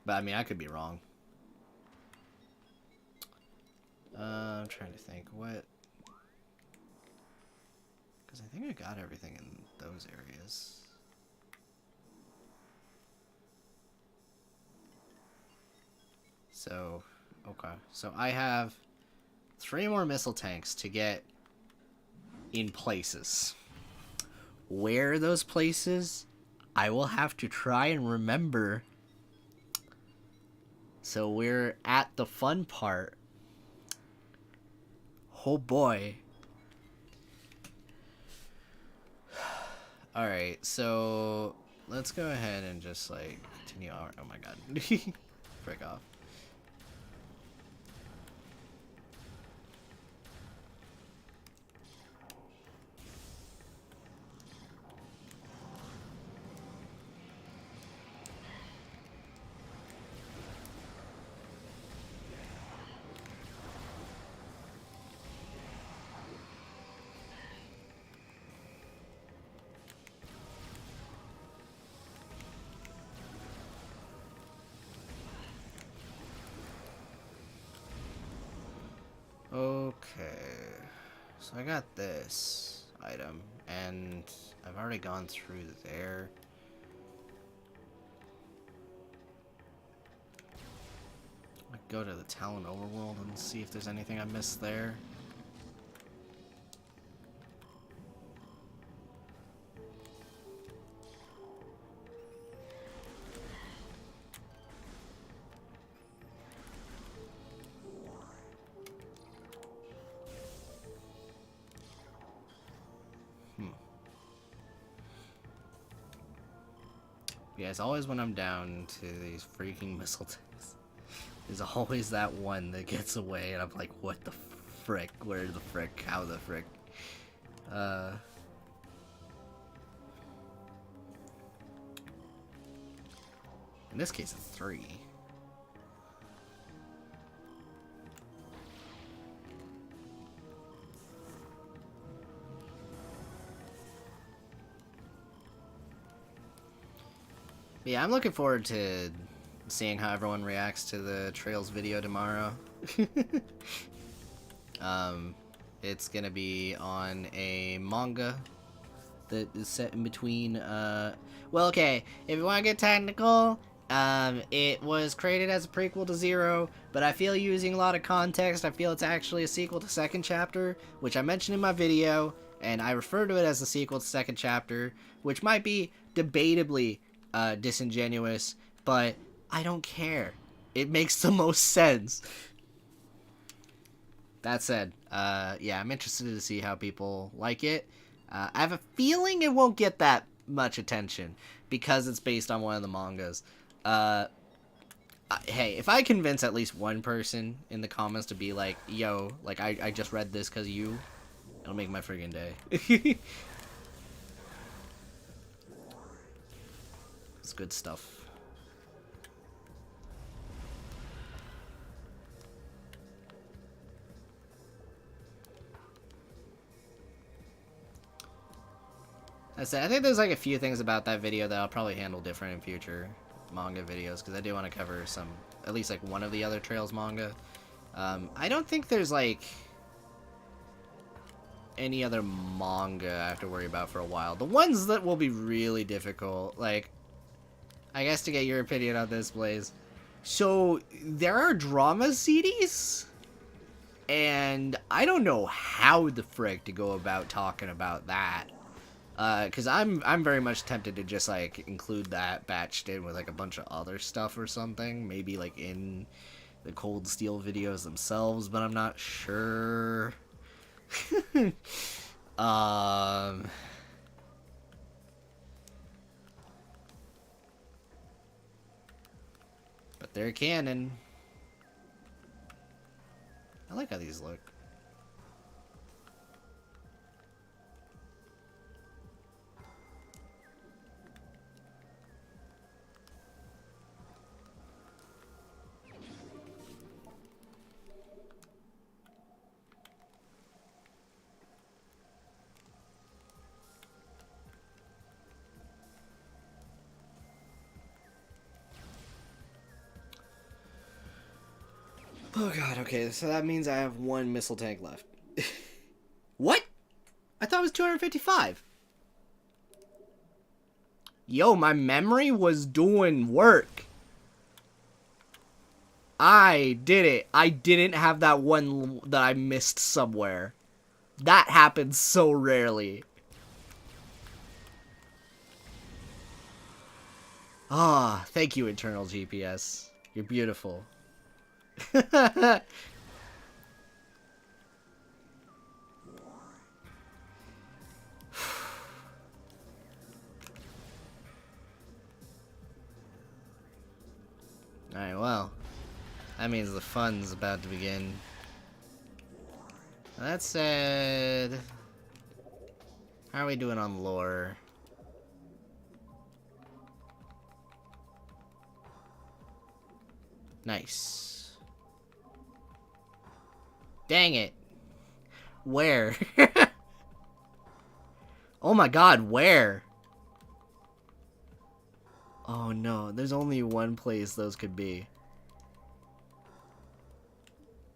But I mean, I could be wrong. I'm trying to think what... Because I think I got everything in those areas. So, okay. So I have 3 more missile tanks to get in places. Where are those places? I will have to try and remember. So we're at the fun part. Oh boy. Alright, so let's go ahead and just like continue our... Oh my god. Frick off. Okay, so I got this item, and I've already gone through there. I go to the Talon Overworld and see if there's anything I missed there. Yeah, it's always when I'm down to these freaking missile tanks. There's always that one that gets away, and I'm like, what the frick? Where the frick? How the frick? In this case, it's 3. Yeah, I'm looking forward to seeing how everyone reacts to the Trails video tomorrow. It's gonna be on a manga that is set in between, well, okay, if you want to get technical, it was created as a prequel to Zero, but I feel using a lot of context, I feel it's actually a sequel to Second Chapter, which I mentioned in my video, and I refer to it as a sequel to Second Chapter, which might be debatably disingenuous, but I don't care. It makes the most sense. That said, yeah, I'm interested to see how people like it. I have a feeling it won't get that much attention because it's based on one of the mangas. Hey, if I convince at least one person in the comments to be like, yo, like, I just read this because you, it'll make my friggin' day. It's good stuff. I think there's like a few things about that video that I'll probably handle different in future manga videos, because I do want to cover some, at least like one of the other Trails manga. I don't think there's like any other manga I have to worry about for a while. The ones that will be really difficult, like, I guess to get your opinion on this, Blaze. So, there are drama CDs? And I don't know how the frick to go about talking about that. Because I'm very much tempted to just, like, include that batched in with, like, a bunch of other stuff or something. Maybe, like, in the Cold Steel videos themselves, but I'm not sure. But they're canon. I like how these look. Oh god, okay, so that means I have one missile tank left. What? I thought it was 255. Yo, my memory was doing work. I did it. I didn't have that one that I missed somewhere. That happens so rarely. Ah, thank you, internal GPS. You're beautiful. Alright, well. That means the fun's about to begin. That said... How are we doing on lore? Nice. Dang it. Where? Oh my god, where? Oh no, there's only one place those could be.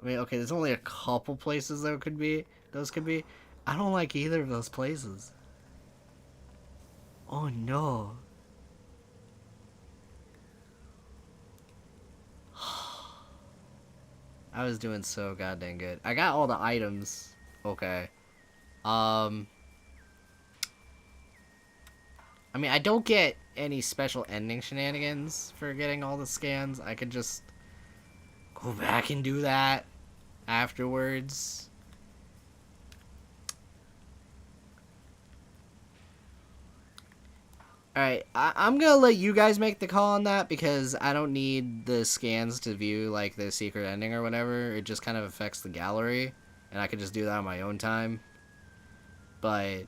I mean, okay, there's only a couple places those could be. I don't like either of those places. Oh no. I was doing so goddamn good. I got all the items. Okay. I mean, I don't get any special ending shenanigans for getting all the scans. I could just go back and do that afterwards. Alright, I'm gonna let you guys make the call on that, because I don't need the scans to view, like, the secret ending or whatever. It just kind of affects the gallery, and I could just do that on my own time. But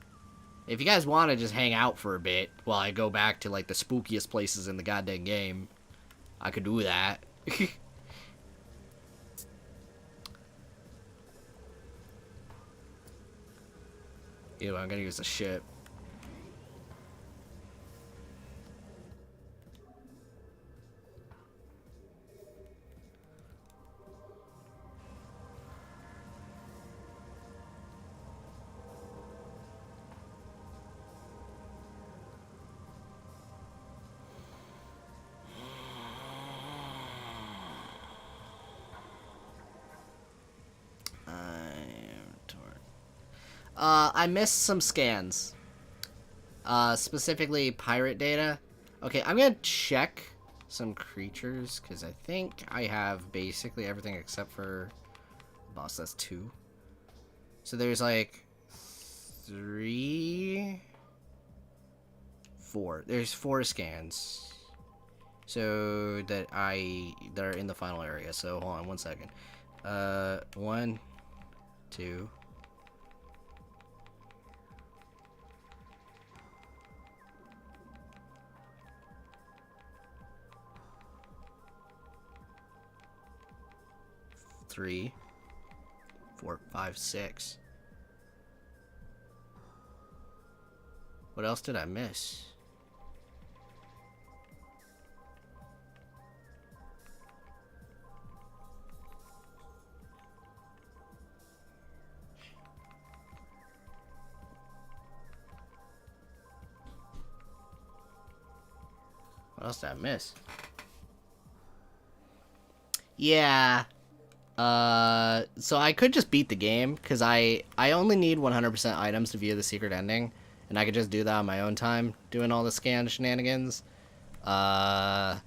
if you guys want to just hang out for a bit while I go back to, like, the spookiest places in the goddamn game, I could do that. Ew, I'm gonna use the ship. I missed some scans. Specifically pirate data. Okay, I'm gonna check some creatures, because I think I have basically everything except for boss. That's 2. So there's like 3, 4. There's 4 scans. so that they're in the final area. So hold on 1 second. 1, 2. Three, 4, 5, 6. What else did I miss? What else did I miss? Yeah. So I could just beat the game, because I only need 100% items to view the secret ending, and I could just do that on my own time, doing all the scan shenanigans. Because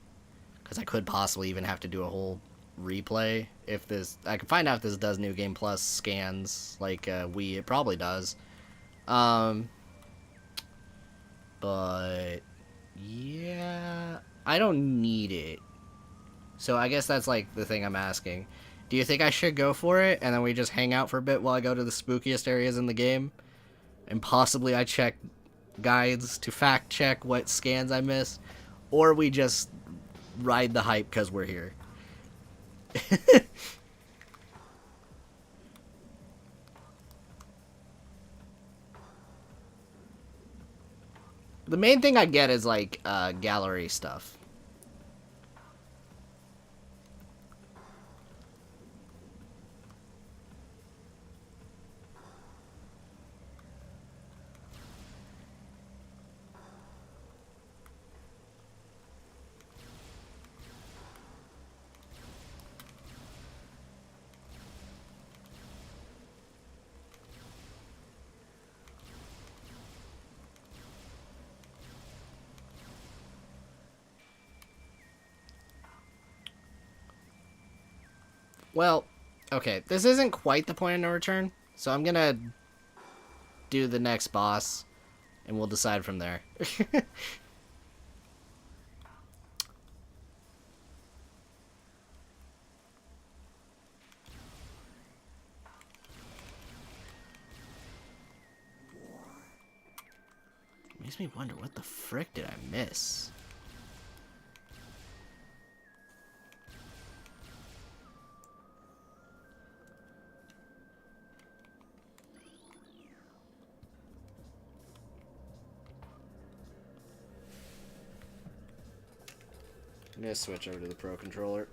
I could possibly even have to do a whole replay if this... I can find out if this does New Game Plus scans, like Wii. It probably does. But... yeah... I don't need it. So I guess that's, like, the thing I'm asking. Do you think I should go for it, and then we just hang out for a bit while I go to the spookiest areas in the game? And possibly I check guides to fact-check what scans I missed? Or we just ride the hype because we're here? The main thing I get is, like, gallery stuff. Well, okay, this isn't quite the point of no return, so I'm gonna do the next boss, and we'll decide from there. Makes me wonder, what the frick did I miss? I'm gonna switch over to the Pro Controller.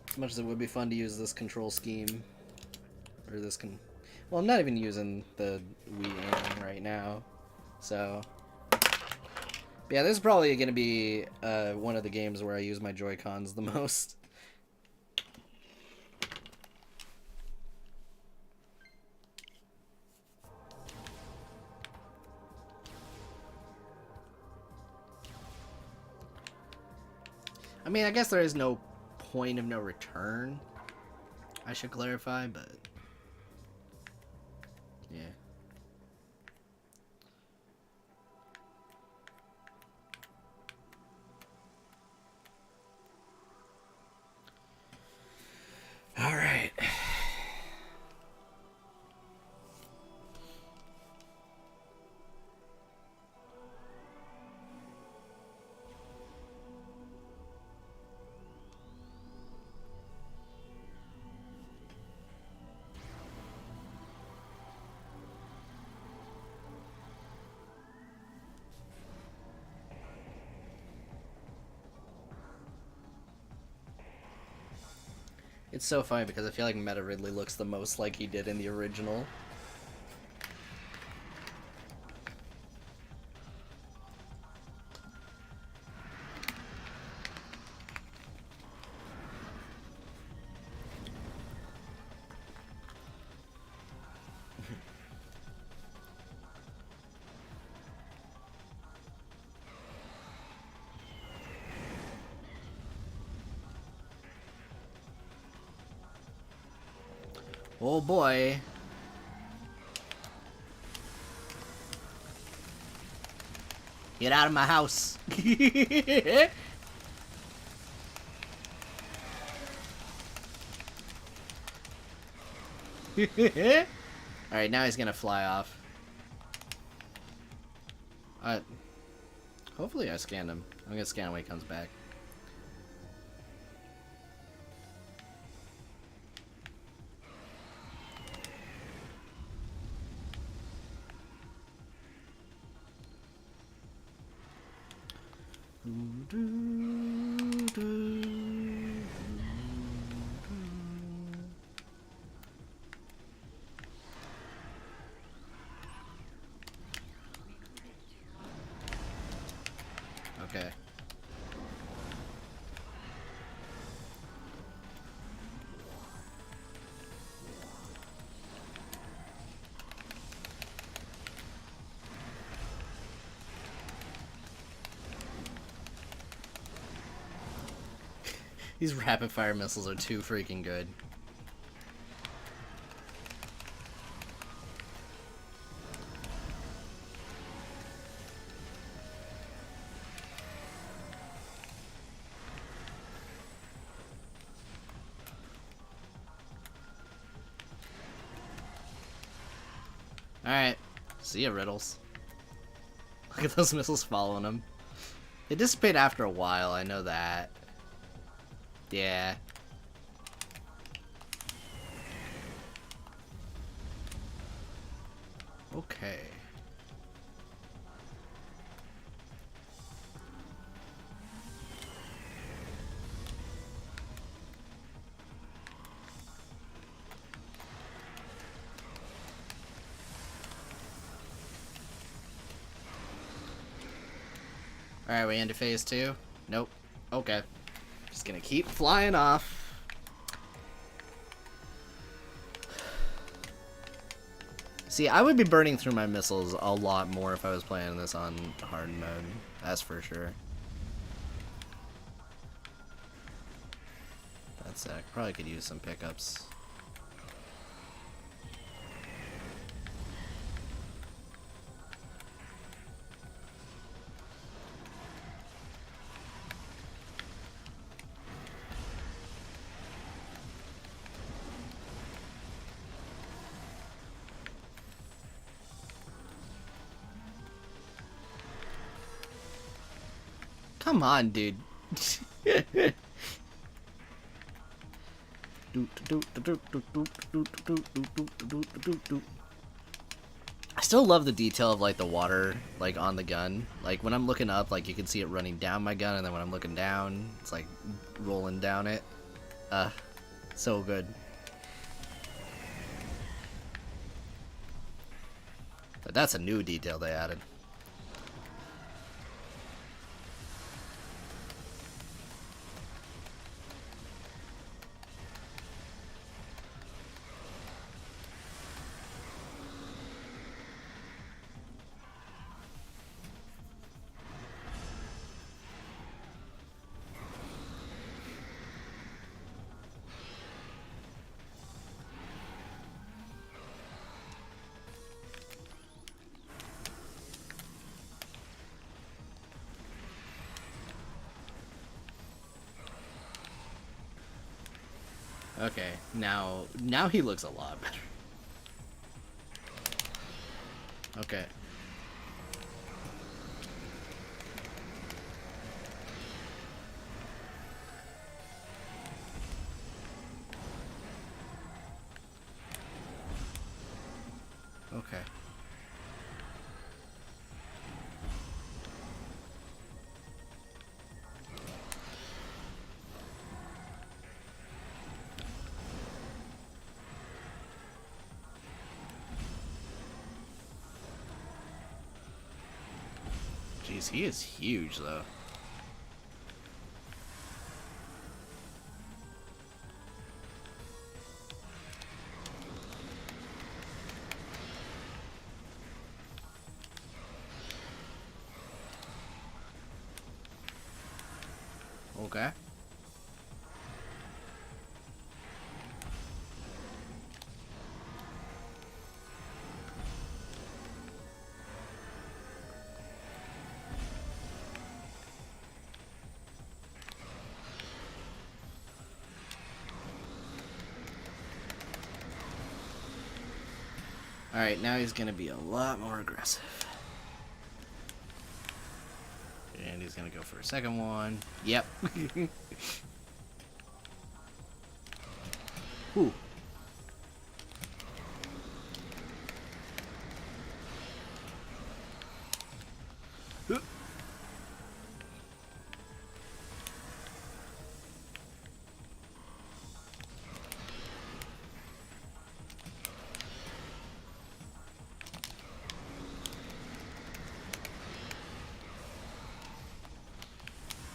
As much as it would be fun to use this control scheme, or this well, I'm not even using the Wii aim right now, so... yeah, this is probably gonna be one of the games where I use my Joy-Cons the most. I mean, I guess there is no point of no return, I should clarify, but... yeah. Alright. It's so funny because I feel like Meta Ridley looks the most like he did in the original. Oh boy. Get out of my house. Alright, now he's gonna fly off. Hopefully I scanned him. I'm gonna scan him when he comes back. Okay. These rapid fire missiles are too freaking good. Alright. See ya, Riddles. Look at those missiles following him. They dissipate after a while, I know that. Yeah. Okay. Alright, we into phase 2? Nope. Okay. Just gonna keep flying off. See, I would be burning through my missiles a lot more if I was playing this on hard mode. That's for sure. That's probably could use some pickups. Come on, dude. I still love the detail of like the water like on the gun. Like when I'm looking up, like you can see it running down my gun, and then when I'm looking down, it's like rolling down it. So good. But that's a new detail they added. Okay, now he looks a lot better. Okay. Okay. Jeez, he is huge, though. Okay. Alright, now he's gonna be a lot more aggressive. And he's gonna go for a second one. Yep. Ooh.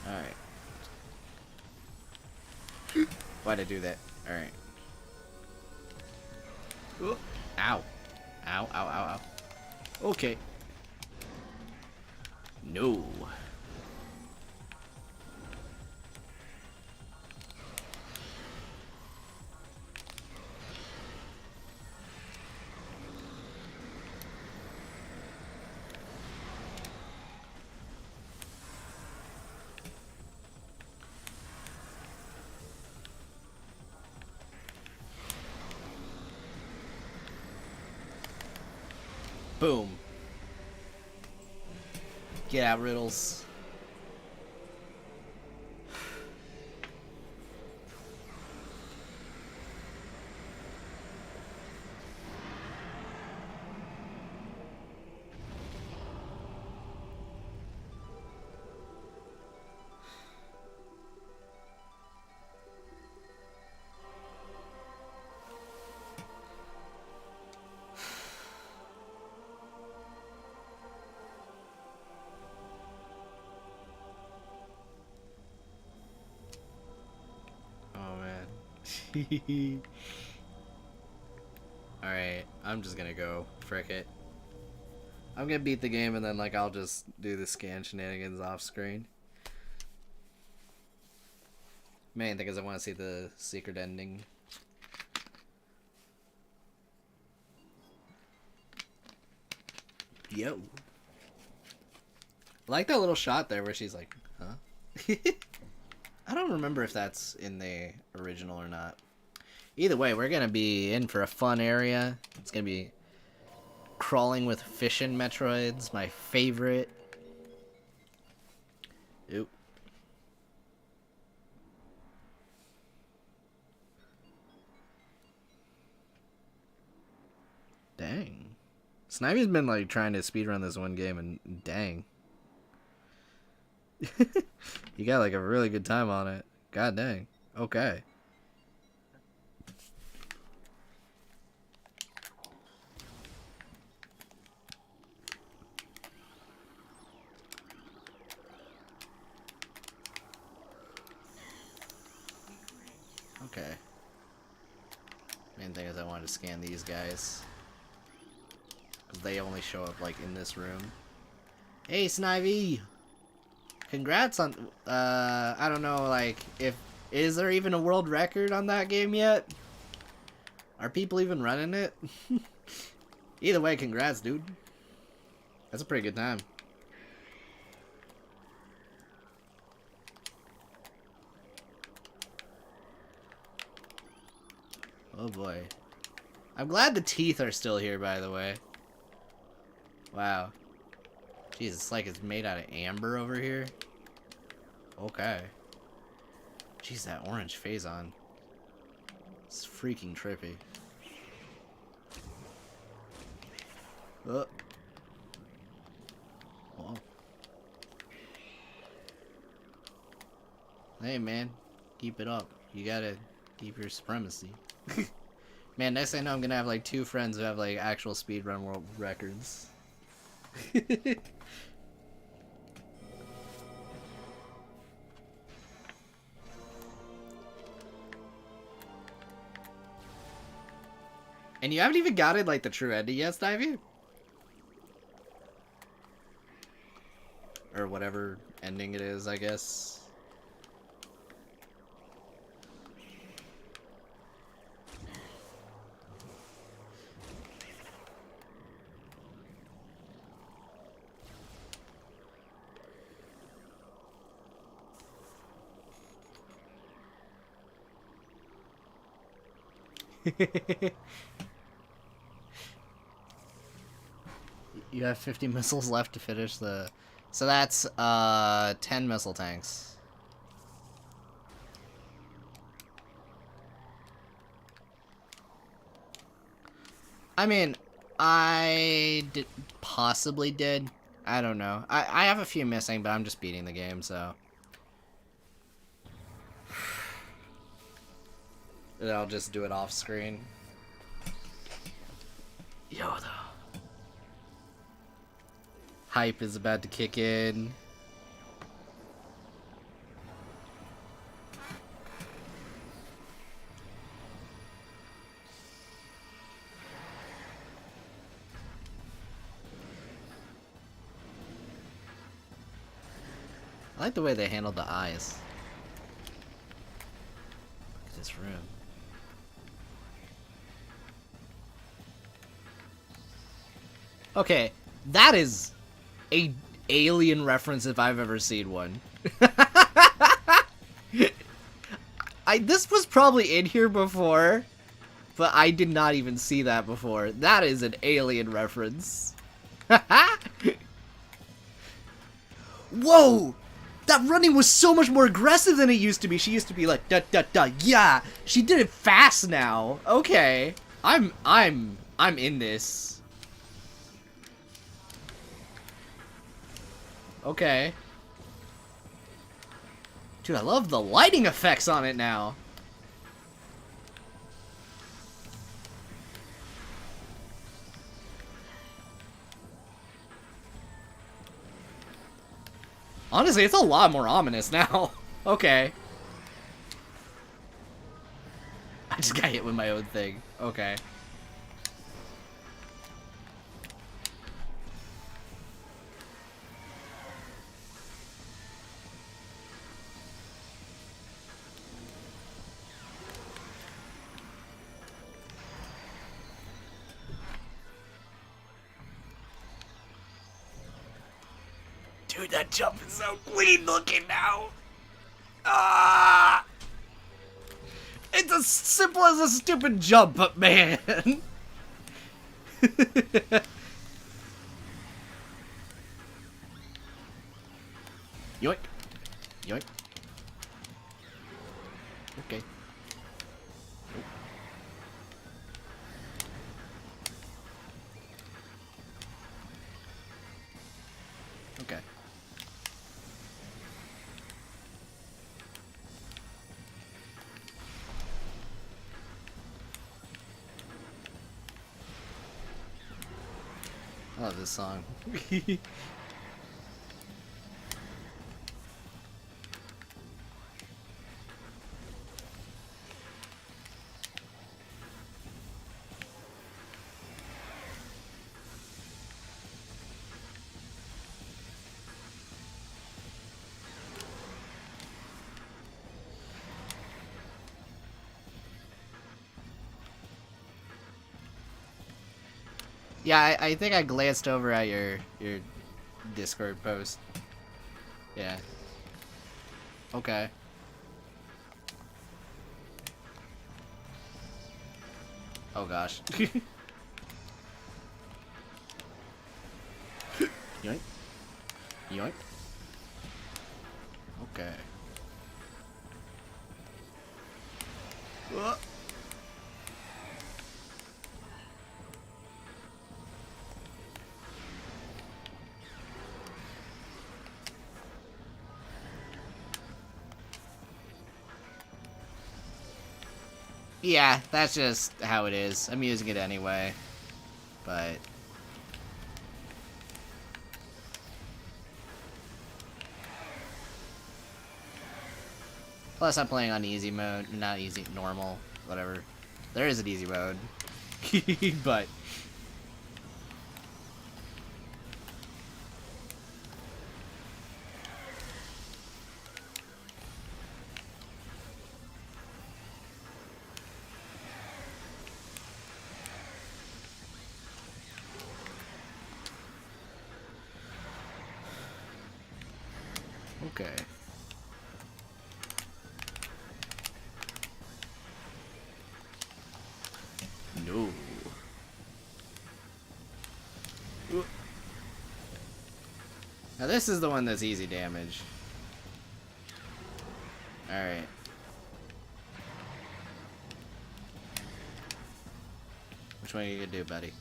Alright. Why'd I do that? Alright. Ow. Ow, ow, ow, ow. Okay. No. Boom. Get out, Riddles. Alright, I'm just gonna go. Frick it. I'm gonna beat the game and then, like, I'll just do the scan shenanigans off screen. Main thing is I want to see the secret ending. Yo. I like that little shot there where she's like, huh? I don't remember if that's in the original or not. Either way, we're going to be in for a fun area. It's going to be crawling with fishin' Metroids, my favorite. Oop. Dang. Snivey's been, like, trying to speedrun this one game, and dang. You got, like, a really good time on it. God dang. Okay. Okay. Main thing is I wanted to scan these guys. Because they only show up, like, in this room. Hey, Snivy! Congrats on, I don't know, like, is there even a world record on that game yet? Are people even running it? Either way, congrats, dude. That's a pretty good time. Oh boy. I'm glad the teeth are still here, by the way. Wow. Jeez, it's like it's made out of amber over here. Okay. Jeez, that orange phase-on. It's freaking trippy. Oh. Whoa. Hey, man. Keep it up. You gotta keep your supremacy. Man, next thing I know, I'm gonna have, like, 2 friends who have, like, actual speedrun world records. And you haven't even got it, like, the true ending yet, Snivy? Or whatever ending it is, I guess. You have 50 missiles left to finish the... So that's, 10 missile tanks. I mean, possibly did. I don't know. I have a few missing, but I'm just beating the game, so... And I'll just do it off screen. Yoda. Hype is about to kick in. I like the way they handled the eyes. Look at this room. Okay, that is a alien reference if I've ever seen one. This was probably in here before, but I did not even see that before. That is an alien reference. Whoa! That running was so much more aggressive than it used to be. She used to be like da da da yeah. She did it fast now. Okay. I'm in this. Okay. Dude, I love the lighting effects on it now. Honestly, it's a lot more ominous now. Okay. I just got hit with my own thing. Okay. Dude, that jump is so clean looking now. Ah! It's as simple as a stupid jump, but man. Yoink. Yoink. Okay. Okay. I love this song. Yeah, I think I glanced over at your Discord post. Yeah. Okay. Oh gosh. Yoink. Yoink. Okay. Yeah, that's just how it is. I'm using it anyway. But... Plus, I'm playing on easy mode. Not easy, normal, whatever. There is an easy mode. But... Okay. No. Now this is the one that's easy damage. Alright. Which one are you gonna do, buddy?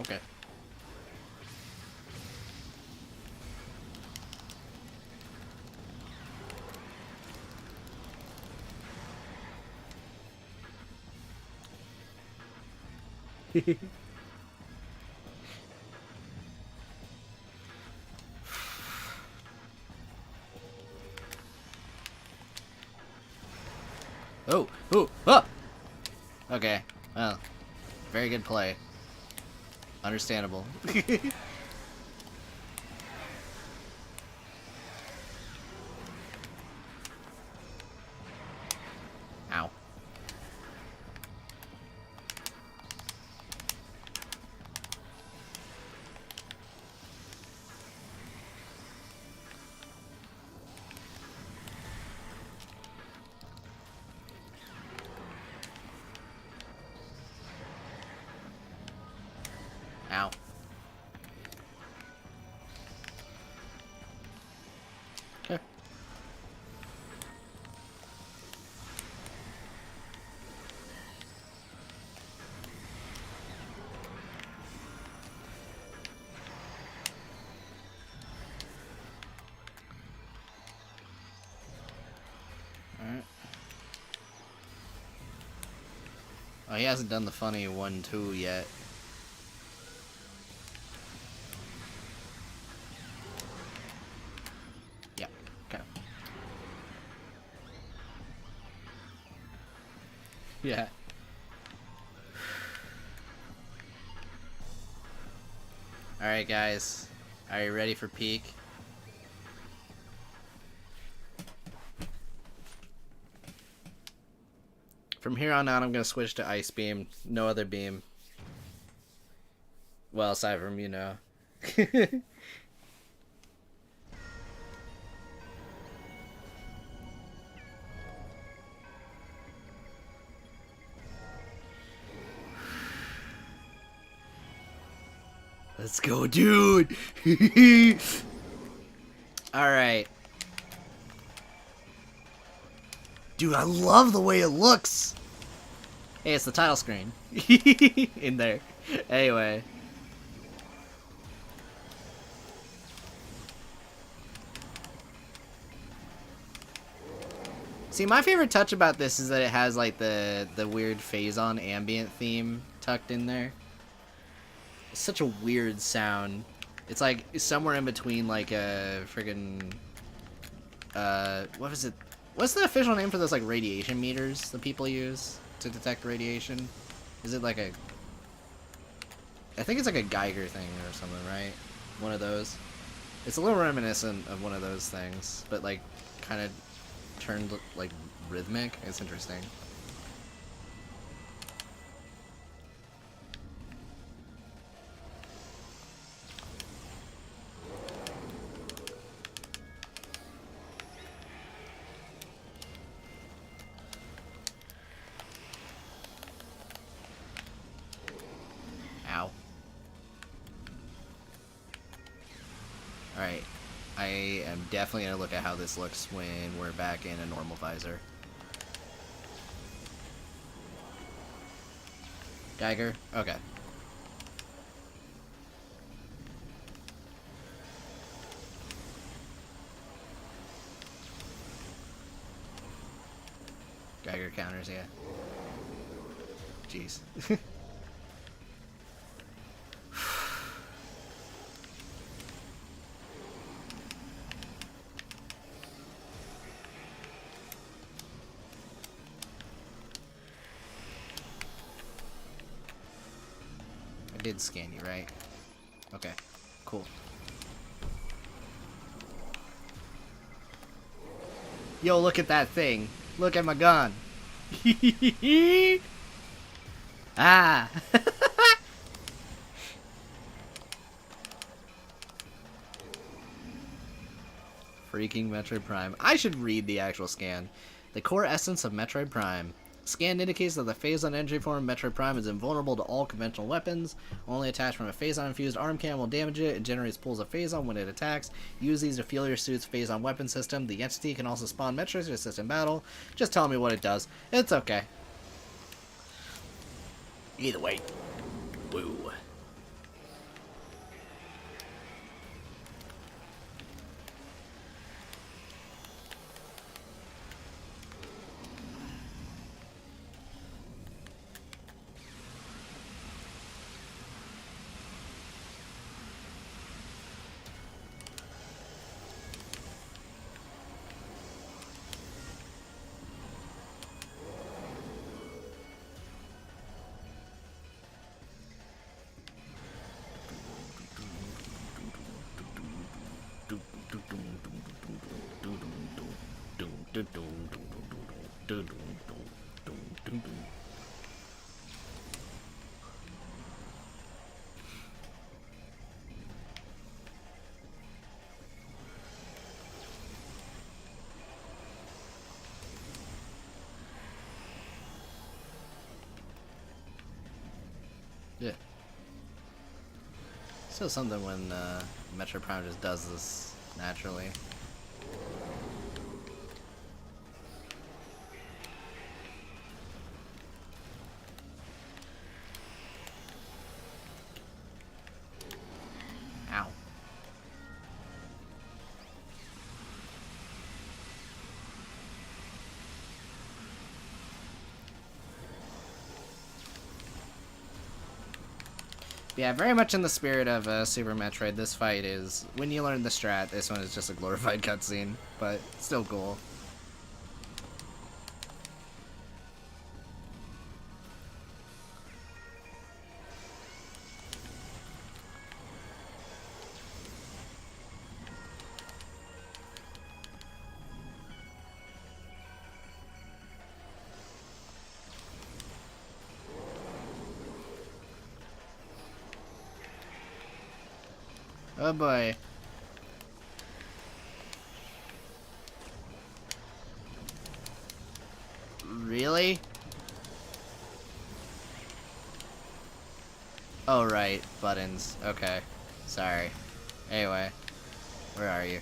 Okay. Oh, oh, ah! Okay, well, very good play. Understandable. Ow. Ow. Okay. Alright. Oh, he hasn't done the funny 1-2 yet. Yeah, okay. Yeah. Alright, guys. Are you ready for peak? From here on out, I'm going to switch to Ice Beam. No other beam. Well, aside from, you know. Let's go, dude! Alright. Dude, I love the way it looks! Hey, it's the title screen. In there. Anyway. See, my favorite touch about this is that it has, like, the weird phase-on ambient theme tucked in there. It's such a weird sound. It's, like, somewhere in between, like, a friggin'... what is it? What's the official name for those, like, radiation meters that people use to detect radiation? Is it, like, a... I think it's, like, a Geiger thing or something, right? One of those. It's a little reminiscent of one of those things, but, like, kind of turned, like, rhythmic. It's interesting. Ow. Alright. I am definitely going to look at how this looks when we're back in a normal visor. Geiger? Okay. Geiger counters, yeah. Jeez. I did scan you, right? Okay, cool. Yo, look at that thing. Look at my gun. Ah! Freaking Metroid Prime. I should read the actual scan. The core essence of Metroid Prime. Scan indicates that the Phazon entry form Metroid Prime is invulnerable to all conventional weapons. Only attached from a Phazon-infused arm cam will damage it. It generates pools of Phazon when it attacks. Use these to fuel your suit's Phazon weapon system. The entity can also spawn Metroids to assist in battle. Just tell me what it does. It's okay. Either way. Woo. Yeah. Still something when Metroid Prime just does this naturally. Ow. Yeah, very much in the spirit of Super Metroid, this fight is, when you learn the strat, this one is just a glorified cutscene, but still cool. Oh boy. Really? Oh right, buttons. Okay. Sorry. Anyway, where are you?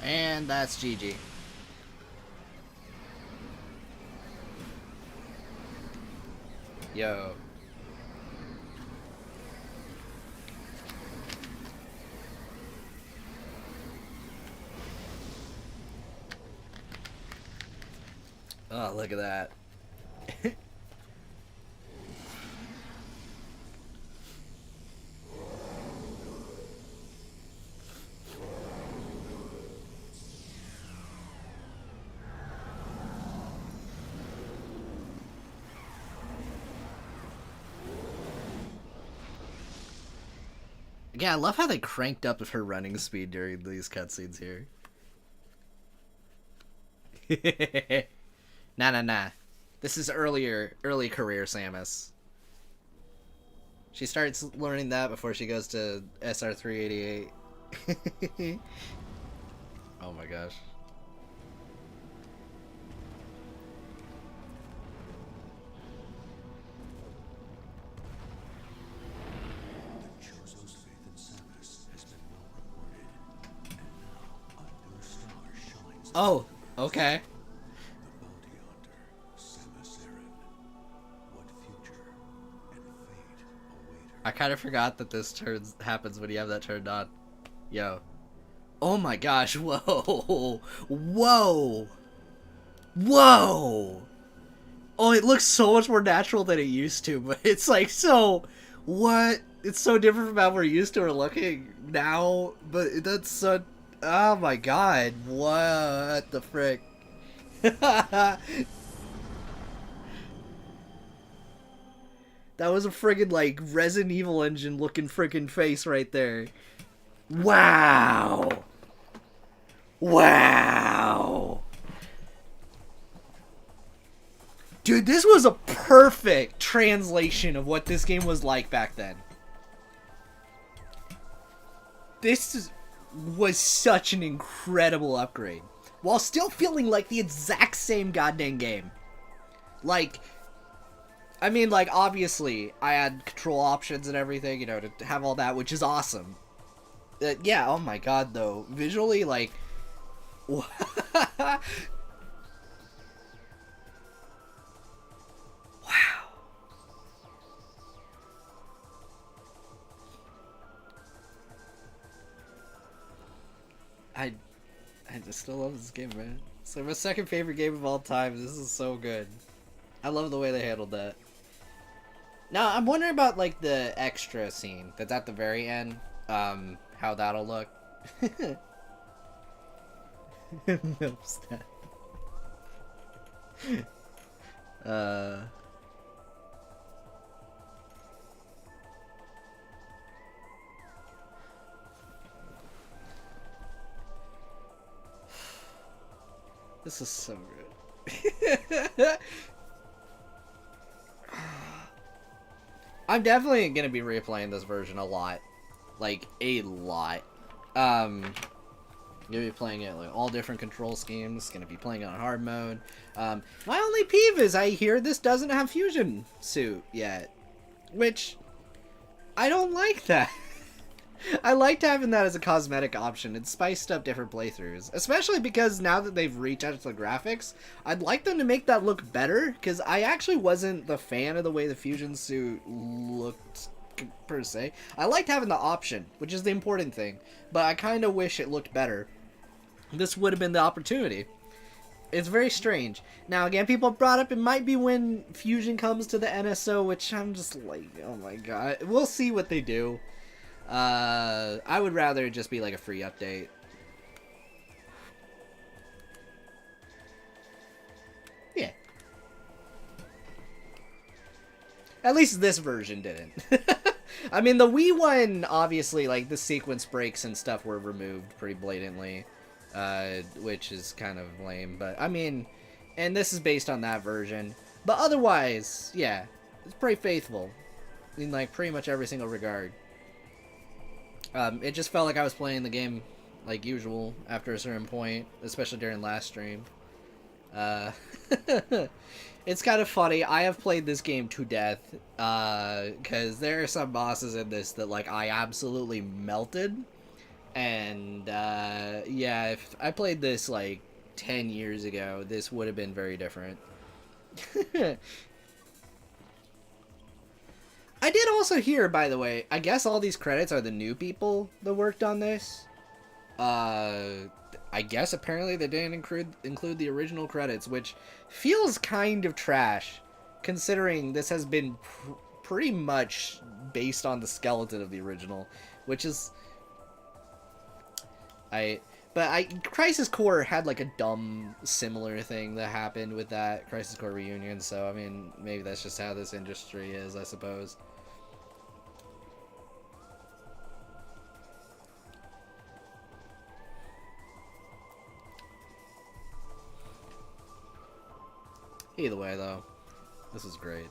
And that's GG. Yo. Oh, look at that. Yeah, I love how they cranked up her running speed during these cutscenes here. Nah. This is early career Samus. She starts learning that before she goes to SR388. Oh my gosh. Oh, okay. I kind of forgot that this happens when you have that turned on. Yo. Oh my gosh, whoa. Whoa. Whoa. Oh, it looks so much more natural than it used to, but it's like so... What? It's so different from how we're used to her looking now, but that's so... Oh my god, what the frick? That was a friggin' like Resident Evil engine looking friggin' face right there. Wow! Wow! Dude, this was a perfect translation of what this game was like back then. Was such an incredible upgrade. While still feeling like the exact same goddamn game. Like, I mean, like, obviously, I had control options and everything, you know, to have all that, which is awesome. Yeah, oh my god, though. Visually, like... Wow. I just still love this game, man. It's like my second favorite game of all time. This is so good. I love the way they handled that. Now, I'm wondering about, like, the extra scene that's at the very end. How that'll look. Milk stat. This is so good. I'm definitely gonna be replaying this version a lot. Like, a lot. Gonna be playing it like all different control schemes. Gonna be playing it on hard mode. My only peeve is I hear this doesn't have fusion suit yet, which I don't like that. I liked having that as a cosmetic option. It spiced up different playthroughs, especially because now that they've retouched the graphics, I'd like them to make that look better, because I actually wasn't the fan of the way the fusion suit looked per se. I liked having the option, which is the important thing, but I kind of wish it looked better. This would have been the opportunity. It's very strange. Now, again, people brought up it might be when fusion comes to the NSO, which I'm just like, oh my god. We'll see what they do. I would rather it just be like a free update. Yeah. At least this version didn't. I mean, the Wii one, obviously, like, the sequence breaks and stuff were removed pretty blatantly, which is kind of lame, but, I mean, and this is based on that version, but otherwise, yeah, it's pretty faithful in, like, pretty much every single regard. It just felt like I was playing the game like usual after a certain point, especially during last stream. It's kind of funny. I have played this game to death, because there are some bosses in this that, like, I absolutely melted. And, yeah, if I played this, like, 10 years ago, this would have been very different. I did also hear, by the way, I guess all these credits are the new people that worked on this. I guess apparently they didn't include the original credits, which feels kind of trash, considering this has been pretty much based on the skeleton of the original, which is... Crisis Core had like a dumb similar thing that happened with that Crisis Core reunion, so I mean, maybe that's just how this industry is, I suppose. Either way, though, this is great.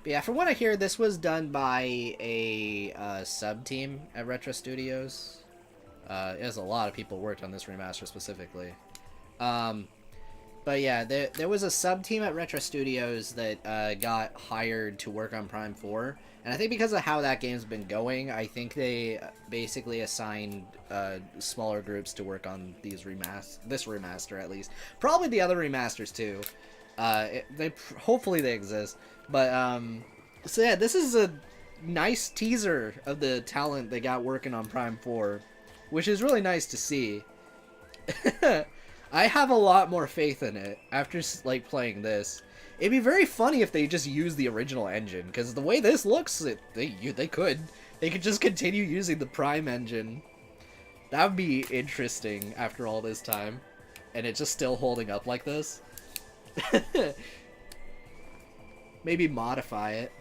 But yeah, from what I hear, this was done by a sub-team at Retro Studios. There's a lot of people worked on this remaster specifically. But yeah, there was a sub-team at Retro Studios that got hired to work on Prime 4. And I think because of how that game's been going, I think they basically assigned smaller groups to work on this remaster at least. Probably the other remasters too. Hopefully they exist. But, so yeah, this is a nice teaser of the talent they got working on Prime 4. which is really nice to see. I have a lot more faith in it after like playing this. It'd be very funny if they just use the original engine, because the way this looks, they could just continue using the Prime engine. That would be interesting after all this time, and it's just still holding up like this. Maybe modify it.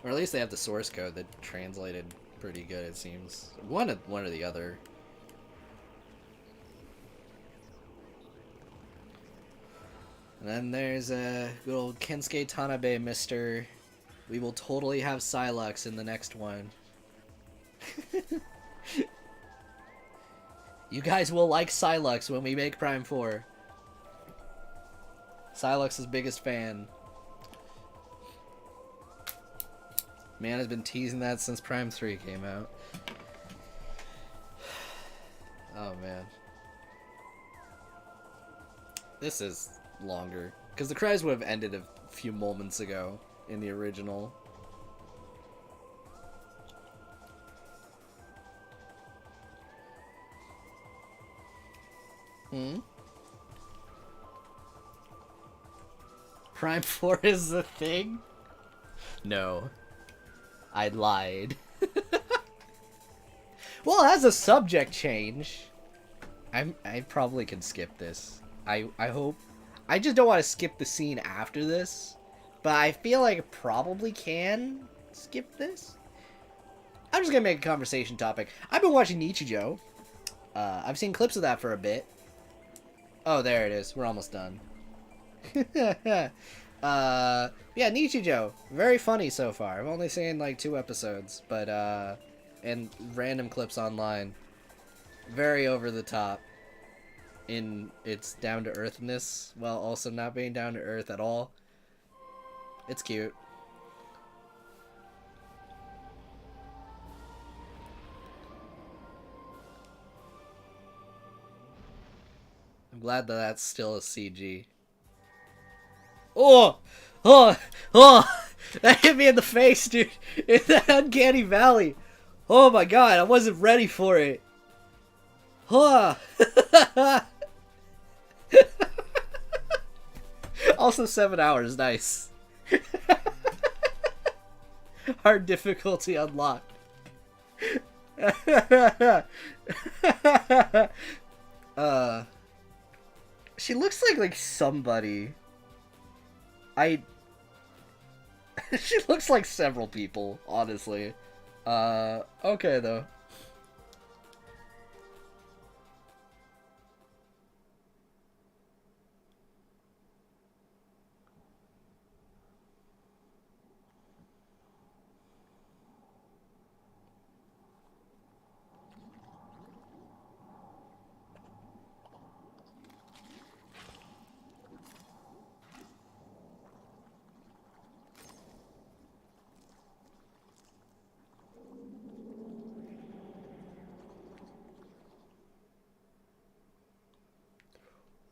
Or at least they have the source code that translated pretty good, it seems. One or the other. And then there's a good old Kensuke Tanabe, mister. We will totally have Psylocke in the next one. You guys will like Psylocke when we make Prime 4. Psylocke's biggest fan. Man has been teasing that since Prime 3 came out. Oh man. This is longer. Because the cries would have ended a few moments ago in the original. Prime 4 is the thing? No. I lied. Well, as a subject change, I probably can skip this. I hope. I just don't want to skip the scene after this, but I feel like I probably can skip this. I'm just gonna make a conversation topic. I've been watching Nichijou. I've seen clips of that for a bit. Oh, there it is. We're almost done. Yeah, Nichijou. Very funny so far. I've only seen like 2 episodes, but and random clips online. Very over the top in its down to earthness, while also not being down to earth at all. It's cute. I'm glad that that's still a CG. Oh! That hit me in the face, dude. In that uncanny valley. Oh my god, I wasn't ready for it. Also 7 hours, nice. Hard difficulty unlocked. She looks like somebody. She looks like several people, honestly. Okay though.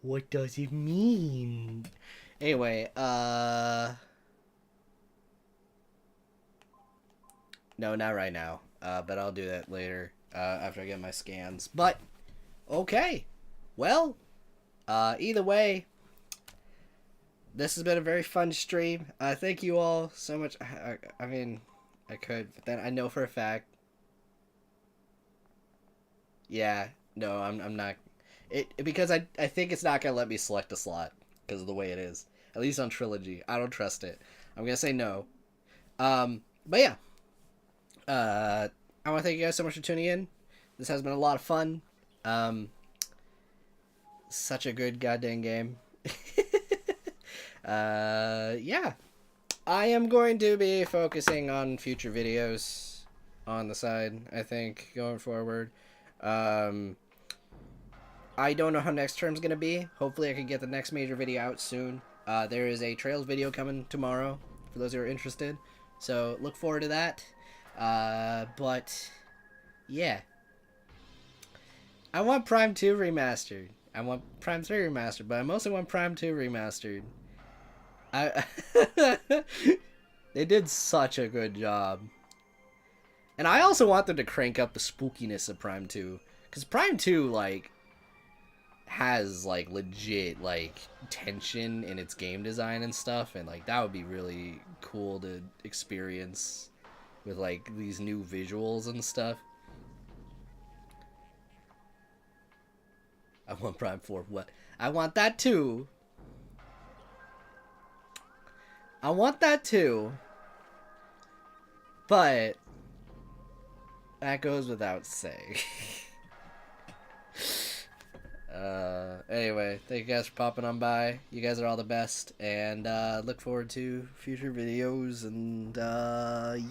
What does it mean? Anyway, no, not right now. But I'll do that later, after I get my scans. But, okay. Well, either way, this has been a very fun stream. Thank you all so much. I mean, I could, but then I know for a fact. Yeah, no, I'm not. Because I think it's not gonna let me select a slot because of the way it is. At least on Trilogy, I don't trust it. I'm gonna say no. But yeah. I want to thank you guys so much for tuning in. This has been a lot of fun. Such a good goddamn game. Yeah. I am going to be focusing on future videos on the side, I think, going forward. I don't know how next term's gonna be. Hopefully I can get the next major video out soon. There is a Trails video coming tomorrow, for those who are interested. So, look forward to that. But, yeah. I want Prime 2 remastered. I want Prime 3 Remastered, but I mostly want Prime 2 Remastered. I They did such a good job. And I also want them to crank up the spookiness of Prime 2. Because Prime 2, like, has, like, legit, like, tension in its game design and stuff. And, like, that would be really cool to experience with, like, these new visuals and stuff. I want Prime 4. What? I want that too. I want that too. But that goes without saying. Anyway, thank you guys for popping on by. You guys are all the best, and look forward to future videos. And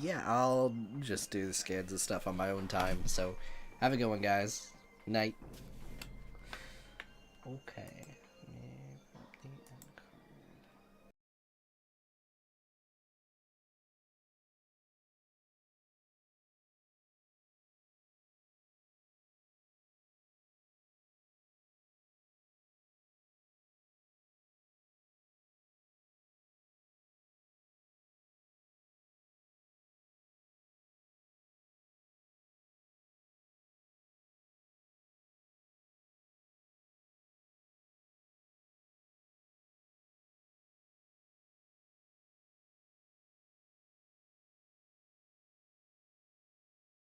yeah, I'll just do the scans and stuff on my own time. So have a good one, guys. Night. Okay.